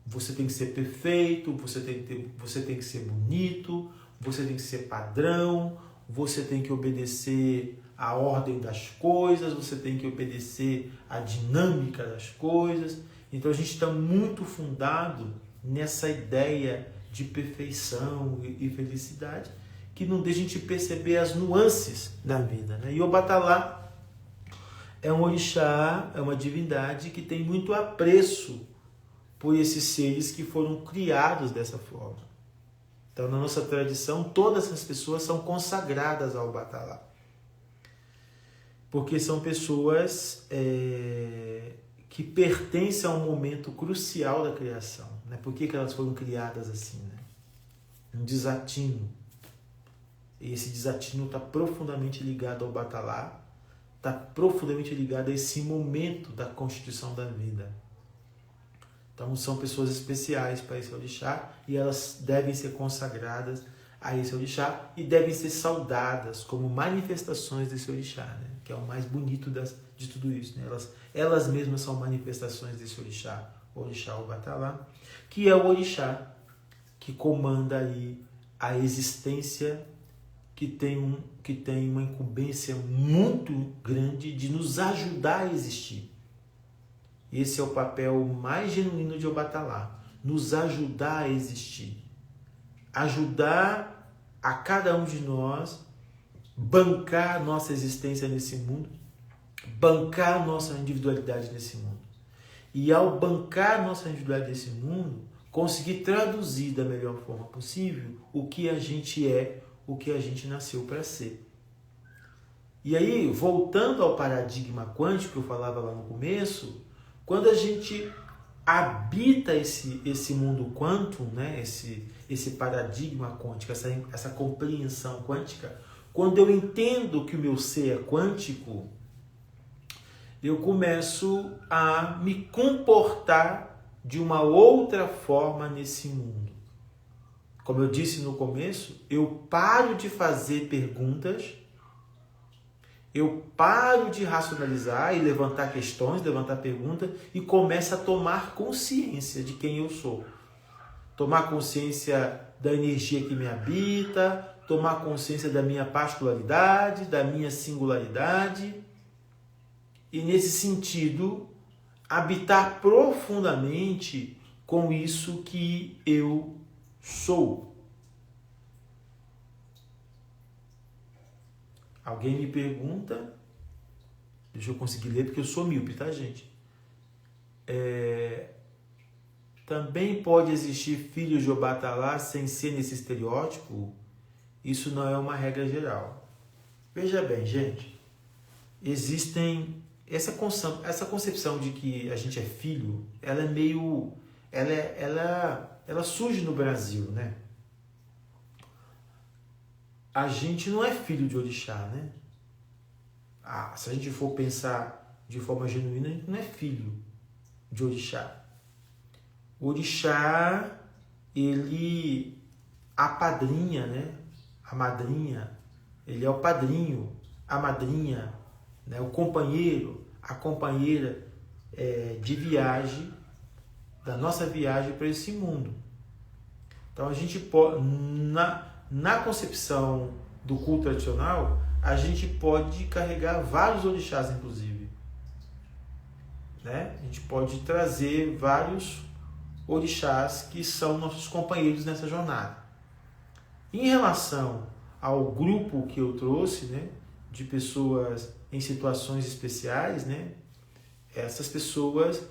Você tem que ser perfeito, você tem que ser bonito, você tem que ser padrão, você tem que obedecer à ordem das coisas, você tem que obedecer à dinâmica das coisas. Então a gente está muito fundado nessa ideia de perfeição e felicidade que não deixa a gente perceber as nuances da vida, né? E Obatalá é um orixá, é uma divindade que tem muito apreço por esses seres que foram criados dessa forma. Então, na nossa tradição, todas essas pessoas são consagradas ao Obatalá. Porque são pessoas que pertencem a um momento crucial da criação. Né? Por que elas foram criadas assim? Né? Um desatino. E esse desatino está profundamente ligado ao Obatalá, está profundamente ligado a esse momento da constituição da vida. Então são pessoas especiais para esse orixá e elas devem ser consagradas a esse orixá e devem ser saudadas como manifestações desse orixá, né? Que é o mais bonito de tudo isso. Né? Elas mesmas são manifestações desse orixá, o orixá Obatalá, que é o orixá que comanda aí a existência, que tem uma incumbência muito grande de nos ajudar a existir. Esse é o papel mais genuíno de Obatalá, nos ajudar a existir, ajudar a cada um de nós bancar nossa existência nesse mundo, bancar nossa individualidade nesse mundo. E ao bancar nossa individualidade nesse mundo, conseguir traduzir da melhor forma possível o que a gente é, o que a gente nasceu para ser. E aí, voltando ao paradigma quântico que eu falava lá no começo, quando a gente habita esse mundo quântico, né? esse paradigma quântico, essa compreensão quântica, quando eu entendo que o meu ser é quântico, eu começo a me comportar de uma outra forma nesse mundo. Como eu disse no começo, eu paro de fazer perguntas, eu paro de racionalizar e levantar questões, levantar perguntas e começo a tomar consciência de quem eu sou. Tomar consciência da energia que me habita, tomar consciência da minha particularidade, da minha singularidade. E nesse sentido, habitar profundamente com isso que eu sou. Alguém me pergunta, deixa eu conseguir ler porque eu sou míope, tá, gente? Também pode existir filhos de Obatalá sem ser nesse estereótipo? Isso não é uma regra geral. Veja bem, gente, existem essa concepção de que a gente é filho, ela é meio, ela surge no Brasil, né? A gente não é filho de orixá, né? Se a gente for pensar de forma genuína, a gente não é filho de orixá. O orixá, ele apadrinha, né? A madrinha, ele é o padrinho, a madrinha, né? O companheiro, a companheira de viagem, da nossa viagem para esse mundo. Então a gente pode, na concepção do culto tradicional, a gente pode carregar vários orixás, inclusive. Né? A gente pode trazer vários orixás que são nossos companheiros nessa jornada. Em relação ao grupo que eu trouxe, né, de pessoas em situações especiais, né, essas pessoas,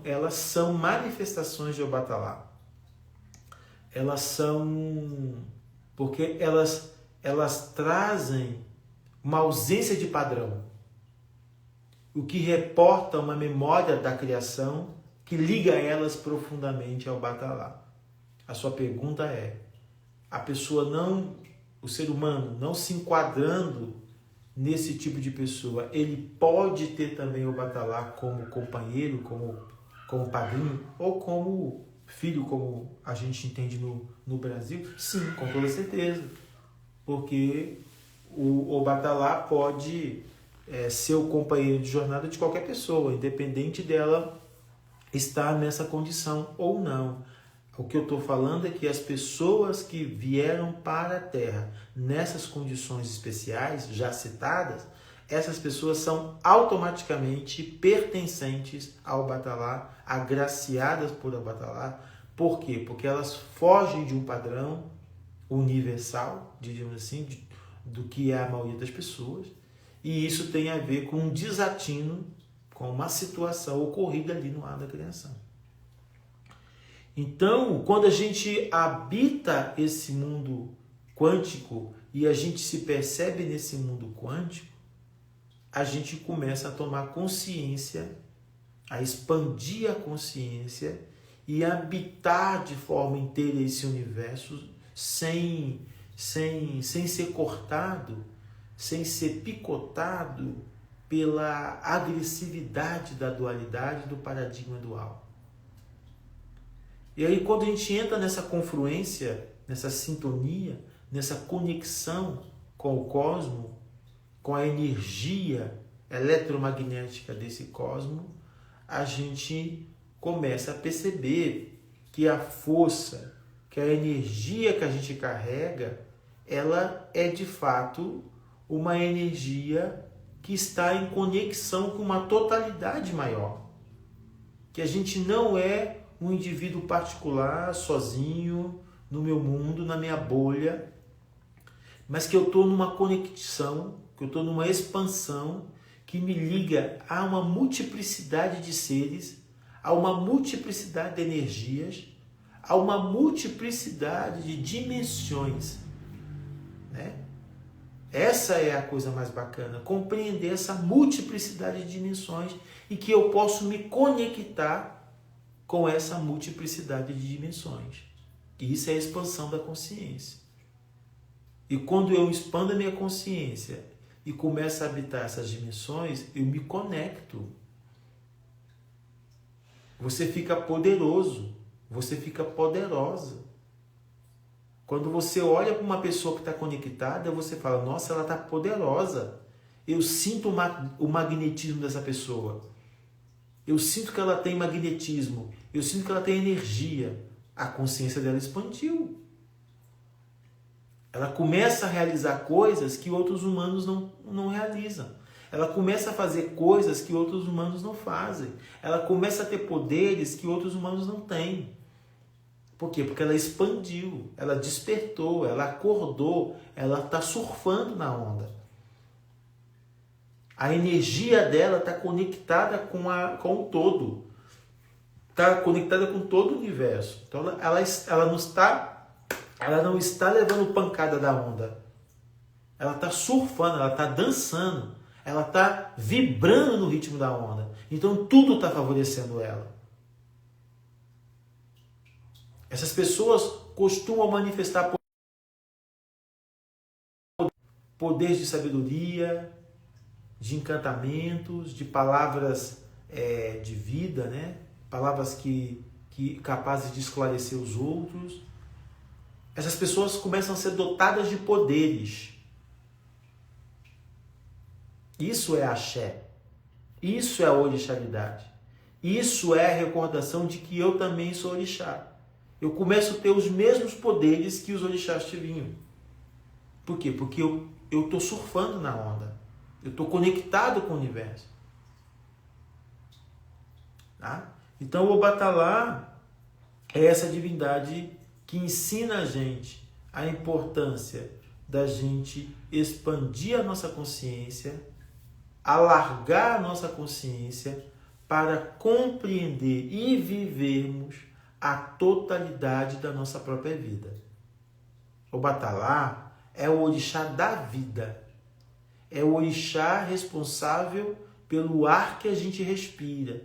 elas são manifestações de Obatalá. Elas são... porque elas trazem uma ausência de padrão, o que reporta uma memória da criação que liga elas profundamente ao Batalá. A sua pergunta é: a pessoa não, o ser humano não se enquadrando nesse tipo de pessoa, ele pode ter também o Batalá como companheiro, como padrinho, ou como filho, como a gente entende no Brasil? Sim, com toda certeza. Porque o Batalá pode ser o companheiro de jornada de qualquer pessoa, independente dela estar nessa condição ou não. O que eu estou falando é que as pessoas que vieram para a Terra nessas condições especiais, já citadas, essas pessoas são automaticamente pertencentes ao Batalá, agraciadas por Batalá. Por quê? Porque elas fogem de um padrão universal, diríamos assim, do que é a maioria das pessoas, e isso tem a ver com um desatino, com uma situação ocorrida ali no ar da criação. Então, quando a gente habita esse mundo quântico e a gente se percebe nesse mundo quântico, a gente começa a tomar consciência, a expandir a consciência e habitar de forma inteira esse universo sem ser cortado, sem ser picotado pela agressividade da dualidade do paradigma dual. E aí, quando a gente entra nessa confluência, nessa sintonia, nessa conexão com o cosmo, com a energia eletromagnética desse cosmo, a gente começa a perceber que a força, que a energia que a gente carrega, ela é de fato uma energia que está em conexão com uma totalidade maior. Que a gente não é um indivíduo particular, sozinho, no meu mundo, na minha bolha, mas que eu estou numa conexão, que eu estou numa expansão que me liga a uma multiplicidade de seres, a uma multiplicidade de energias, a uma multiplicidade de dimensões, né? Essa é a coisa mais bacana, compreender essa multiplicidade de dimensões e que eu posso me conectar com essa multiplicidade de dimensões. E isso é a expansão da consciência. E quando eu expando a minha consciência e começo a habitar essas dimensões, eu me conecto. Você fica poderoso, você fica poderosa. Quando você olha para uma pessoa que está conectada, você fala, nossa, ela está poderosa. Eu sinto o magnetismo dessa pessoa. Eu sinto que ela tem magnetismo. Eu sinto que ela tem energia. A consciência dela expandiu. Ela começa a realizar coisas que outros humanos não realizam. Ela começa a fazer coisas que outros humanos não fazem. Ela começa a ter poderes que outros humanos não têm. Por quê? Porque ela expandiu, ela despertou, ela acordou, ela está surfando na onda. A energia dela está conectada com o todo. Está conectada com todo o universo. Então ela não está levando pancada da onda. Ela está surfando, ela está dançando, ela está vibrando no ritmo da onda. Então tudo está favorecendo ela. Essas pessoas costumam manifestar poderes de sabedoria, de encantamentos, de palavras de vida, né? Palavras que capazes de esclarecer os outros. Essas pessoas começam a ser dotadas de poderes. Isso é axé. Isso é a orixalidade. Isso é a recordação de que eu também sou orixá. Eu começo a ter os mesmos poderes que os orixás tinham. Por quê? Porque eu estou surfando na onda. Eu estou conectado com o universo. Tá? Então o Obatalá é essa divindade que ensina a gente a importância da gente expandir a nossa consciência, alargar a nossa consciência para compreender e vivermos a totalidade da nossa própria vida. Obatalá é o orixá da vida, é o orixá responsável pelo ar que a gente respira,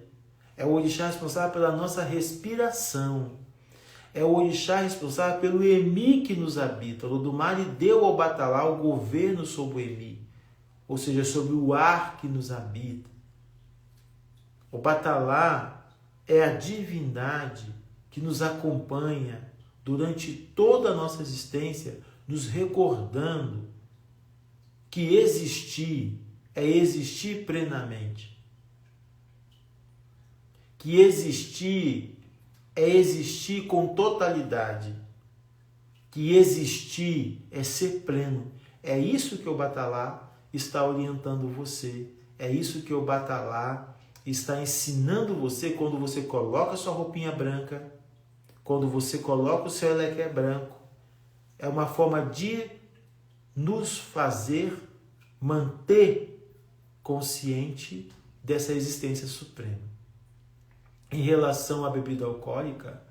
é o orixá responsável pela nossa respiração, é o orixá responsável pelo Emi que nos habita. O Olodumare deu ao Obatalá o governo sobre o Emi, ou seja, sobre o ar que nos habita. O Obatalá é a divindade que nos acompanha durante toda a nossa existência, nos recordando que existir é existir plenamente. Que existir é existir com totalidade. Que existir é ser pleno. É isso que o Obatalá está orientando você. É isso que o Obatalá está ensinando você quando você coloca sua roupinha branca, quando você coloca o seu elequé branco. É uma forma de nos fazer manter consciente dessa existência suprema. Em relação à bebida alcoólica,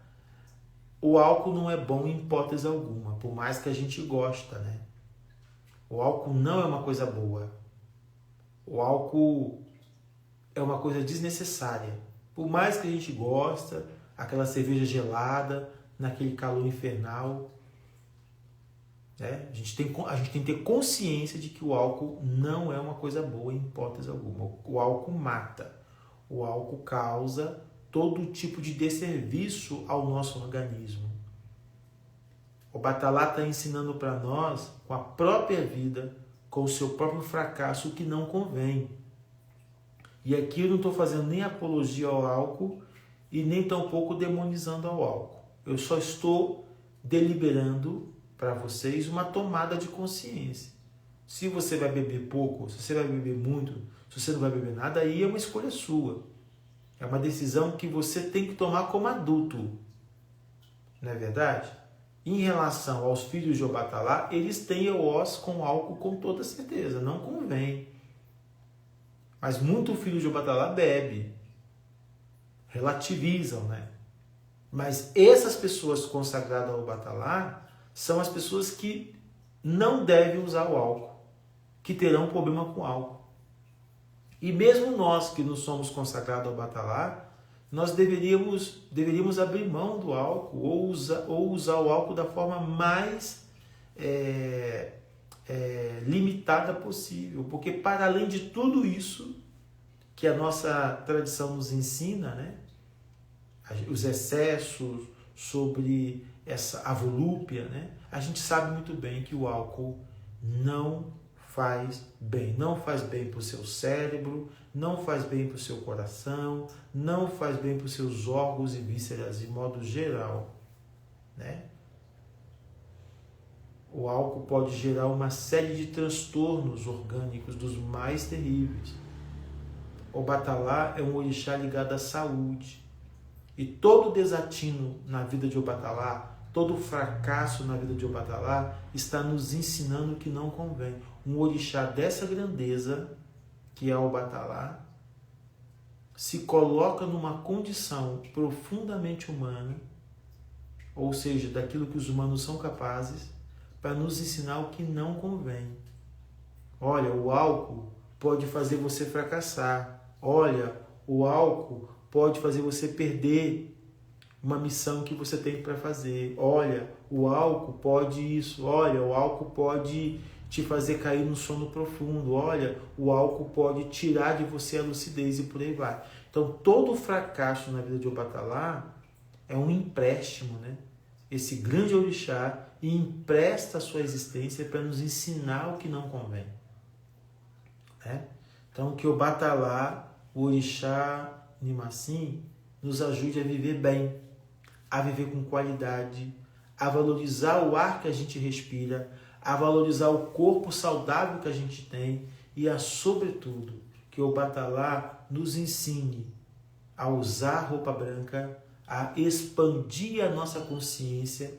o álcool não é bom em hipótese alguma, por mais que a gente gosta, né? O álcool não é uma coisa boa. O álcool é uma coisa desnecessária. Por mais que a gente gosta, aquela cerveja gelada, naquele calor infernal, né? A gente tem que ter consciência de que o álcool não é uma coisa boa em hipótese alguma. O álcool mata. O álcool causa todo tipo de desserviço ao nosso organismo. O Obatalá está ensinando para nós, com a própria vida, com o seu próprio fracasso, o que não convém. E aqui eu não estou fazendo nem apologia ao álcool e nem tampouco demonizando ao álcool. Eu só estou deliberando para vocês uma tomada de consciência. Se você vai beber pouco, se você vai beber muito, se você não vai beber nada, aí é uma escolha sua. É uma decisão que você tem que tomar como adulto. Não é verdade? Em relação aos filhos de Obatalá, eles têm eós com álcool com toda certeza. Não convém. Mas muito filho de Obatalá bebe. Relativizam, né? Mas essas pessoas consagradas ao Obatalá são as pessoas que não devem usar o álcool, que terão problema com o álcool. E mesmo nós que não somos consagrados ao Obatalá, nós deveríamos abrir mão do álcool ou usar o álcool da forma mais limitada possível. Porque para além de tudo isso que a nossa tradição nos ensina, né? Os excessos, sobre a volúpia, né? A gente sabe muito bem que o álcool não faz bem. Não faz bem para o seu cérebro, não faz bem para o seu coração, não faz bem para os seus órgãos e vísceras de modo geral, né? O álcool pode gerar uma série de transtornos orgânicos dos mais terríveis. O Obatalá é um orixá ligado à saúde. E todo desatino na vida de Obatalá, todo fracasso na vida de Obatalá está nos ensinando que não convém. Um orixá dessa grandeza, que é o Obatalá, se coloca numa condição profundamente humana, ou seja, daquilo que os humanos são capazes, para nos ensinar o que não convém. Olha, o álcool pode fazer você fracassar. Olha, o álcool pode fazer você perder uma missão que você tem para fazer. Olha, o álcool pode isso. Olha, o álcool pode te fazer cair no sono profundo. Olha, o álcool pode tirar de você a lucidez e por aí vai. Então, todo fracasso na vida de Obatalá é um empréstimo, né? Esse grande orixá empresta a sua existência para nos ensinar o que não convém, né? Então, que Obatalá, o orixá Nimacim, nos ajude a viver bem, a viver com qualidade, a valorizar o ar que a gente respira, a valorizar o corpo saudável que a gente tem e a, sobretudo, que o Obatalá nos ensine a usar roupa branca, a expandir a nossa consciência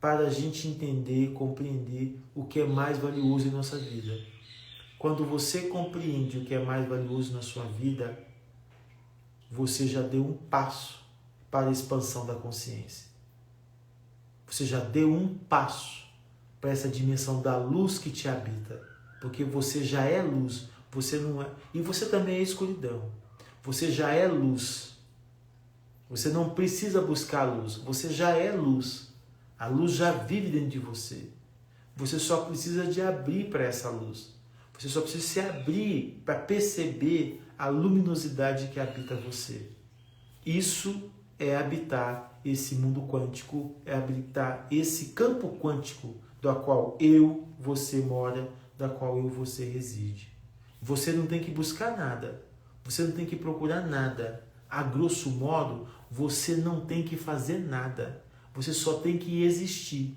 para a gente entender, compreender o que é mais valioso em nossa vida. Quando você compreende o que é mais valioso na sua vida, você já deu um passo para a expansão da consciência. Você já deu um passo para essa dimensão da luz que te habita, porque você já é luz, você não é, e você também é escuridão. Você já é luz. Você não precisa buscar luz, você já é luz. A luz já vive dentro de você. Você só precisa de abrir para essa luz. Você só precisa se abrir para perceber a luminosidade que habita você. Isso é habitar esse mundo quântico, é habitar esse campo quântico do qual você mora, da qual você reside. Você não tem que buscar nada, você não tem que procurar nada. A grosso modo, você não tem que fazer nada, você só tem que existir.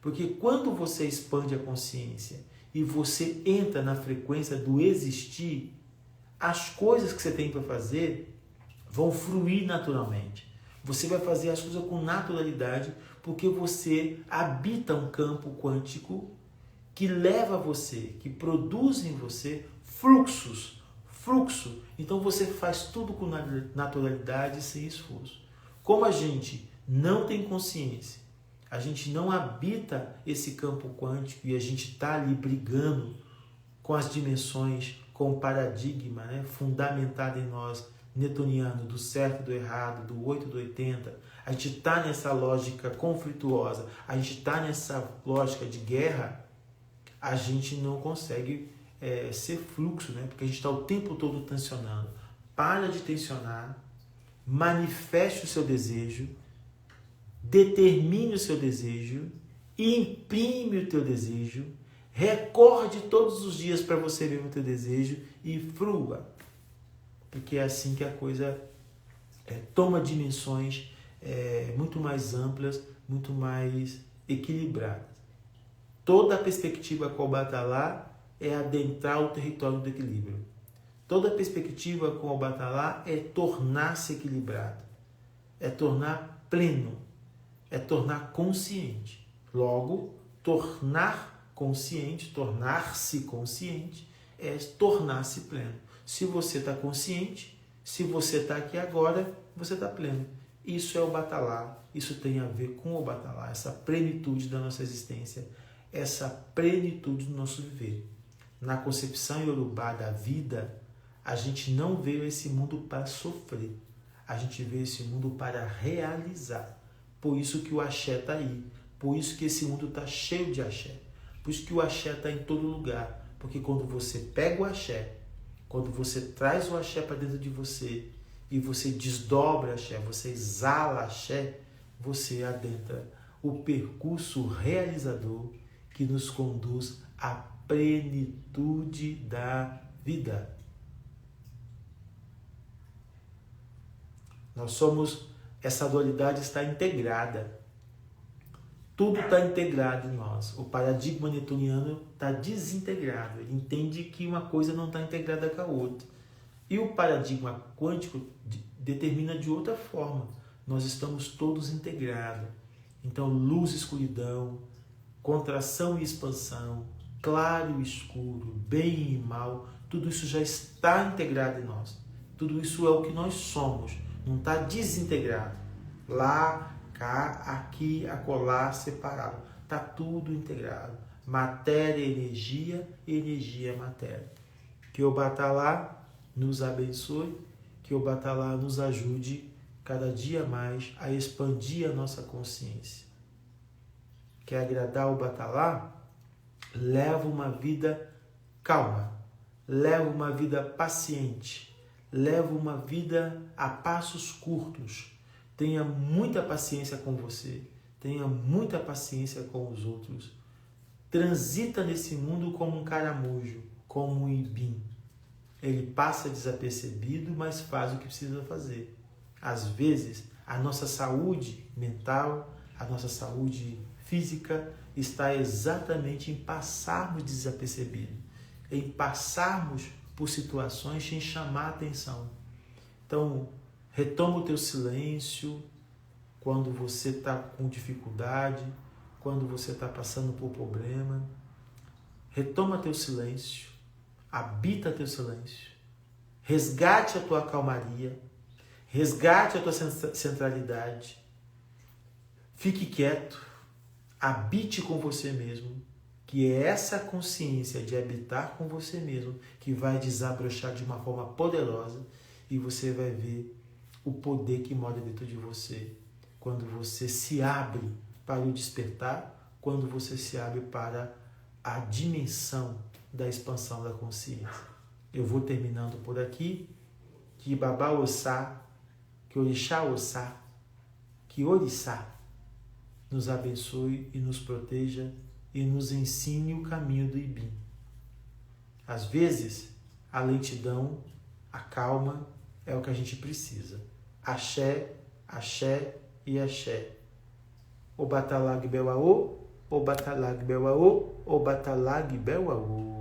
Porque quando você expande a consciência e você entra na frequência do existir, as coisas que você tem para fazer vão fluir naturalmente. Você vai fazer as coisas com naturalidade, porque você habita um campo quântico que leva você, que produz em você fluxo. Então você faz tudo com naturalidade e sem esforço. Como a gente não tem consciência, a gente não habita esse campo quântico e a gente está ali brigando com as dimensões, com o paradigma, né, fundamentado em nós, newtoniano, do certo e do errado, do 8 e do 80, a gente está nessa lógica conflituosa, a gente está nessa lógica de guerra, a gente não consegue ser fluxo, né? Porque a gente está o tempo todo tensionando. Para de tensionar, manifeste o seu desejo, determine o seu desejo, imprime o teu desejo, recorde todos os dias para você ver o teu desejo e flua. Porque é assim que a coisa toma dimensões muito mais amplas, muito mais equilibradas. Toda a perspectiva com o Batalá é adentrar o território do equilíbrio. Toda a perspectiva com o Batalá é tornar-se equilibrado, é tornar pleno, é tornar consciente. Logo, tornar consciente, tornar-se consciente, é tornar-se pleno. Se você está consciente, se você está aqui agora, você está pleno. Isso é o Batalá, isso tem a ver com o Batalá, essa plenitude da nossa existência, essa plenitude do nosso viver. Na concepção iorubá da vida, a gente não veio a esse mundo para sofrer, a gente veio a esse mundo para realizar. Por isso que o axé está aí, por isso que esse mundo está cheio de axé, por isso que o axé está em todo lugar, porque quando você pega o axé, quando você traz o axé para dentro de você e você desdobra o axé, você exala o axé, você adentra o percurso realizador que nos conduz à plenitude da vida. Nós somos, essa dualidade está integrada. Tudo está integrado em nós. O paradigma newtoniano está desintegrado. Ele entende que uma coisa não está integrada com a outra. E o paradigma quântico determina de outra forma. Nós estamos todos integrados. Então, luz e escuridão, contração e expansão, claro e escuro, bem e mal, tudo isso já está integrado em nós. Tudo isso é o que nós somos. Não está desintegrado. Lá, cá, aqui, acolá, separado. Está tudo integrado. Matéria, energia, energia, matéria. Que o Batalá nos abençoe, que o Batalá nos ajude cada dia mais a expandir a nossa consciência. Quer agradar o Batalá? Leva uma vida calma, leva uma vida paciente, leva uma vida a passos curtos. Tenha muita paciência com você, tenha muita paciência com os outros. Transita nesse mundo como um caramujo, como um ibim. Ele passa desapercebido, mas faz o que precisa fazer. Às vezes, a nossa saúde mental, a nossa saúde física está exatamente em passarmos desapercebido, em passarmos por situações sem chamar a atenção. Então, retoma o teu silêncio quando você está com dificuldade, quando você está passando por problema. Retoma teu silêncio, habita teu silêncio, resgate a tua calmaria, resgate a tua centralidade, fique quieto, habite com você mesmo, que é essa consciência de habitar com você mesmo que vai desabrochar de uma forma poderosa e você vai ver o poder que mora dentro de você quando você se abre para o despertar, quando você se abre para a dimensão da expansão da consciência. Eu vou terminando por aqui. Que Babá Ossá, que Orixá Ossá, que Orixá nos abençoe e nos proteja e nos ensine o caminho do Ibim. Às vezes, a lentidão, a calma é o que a gente precisa. Axé, axé e axé. O Batalag Belao, o Batalag Belao, o Batalag Belao.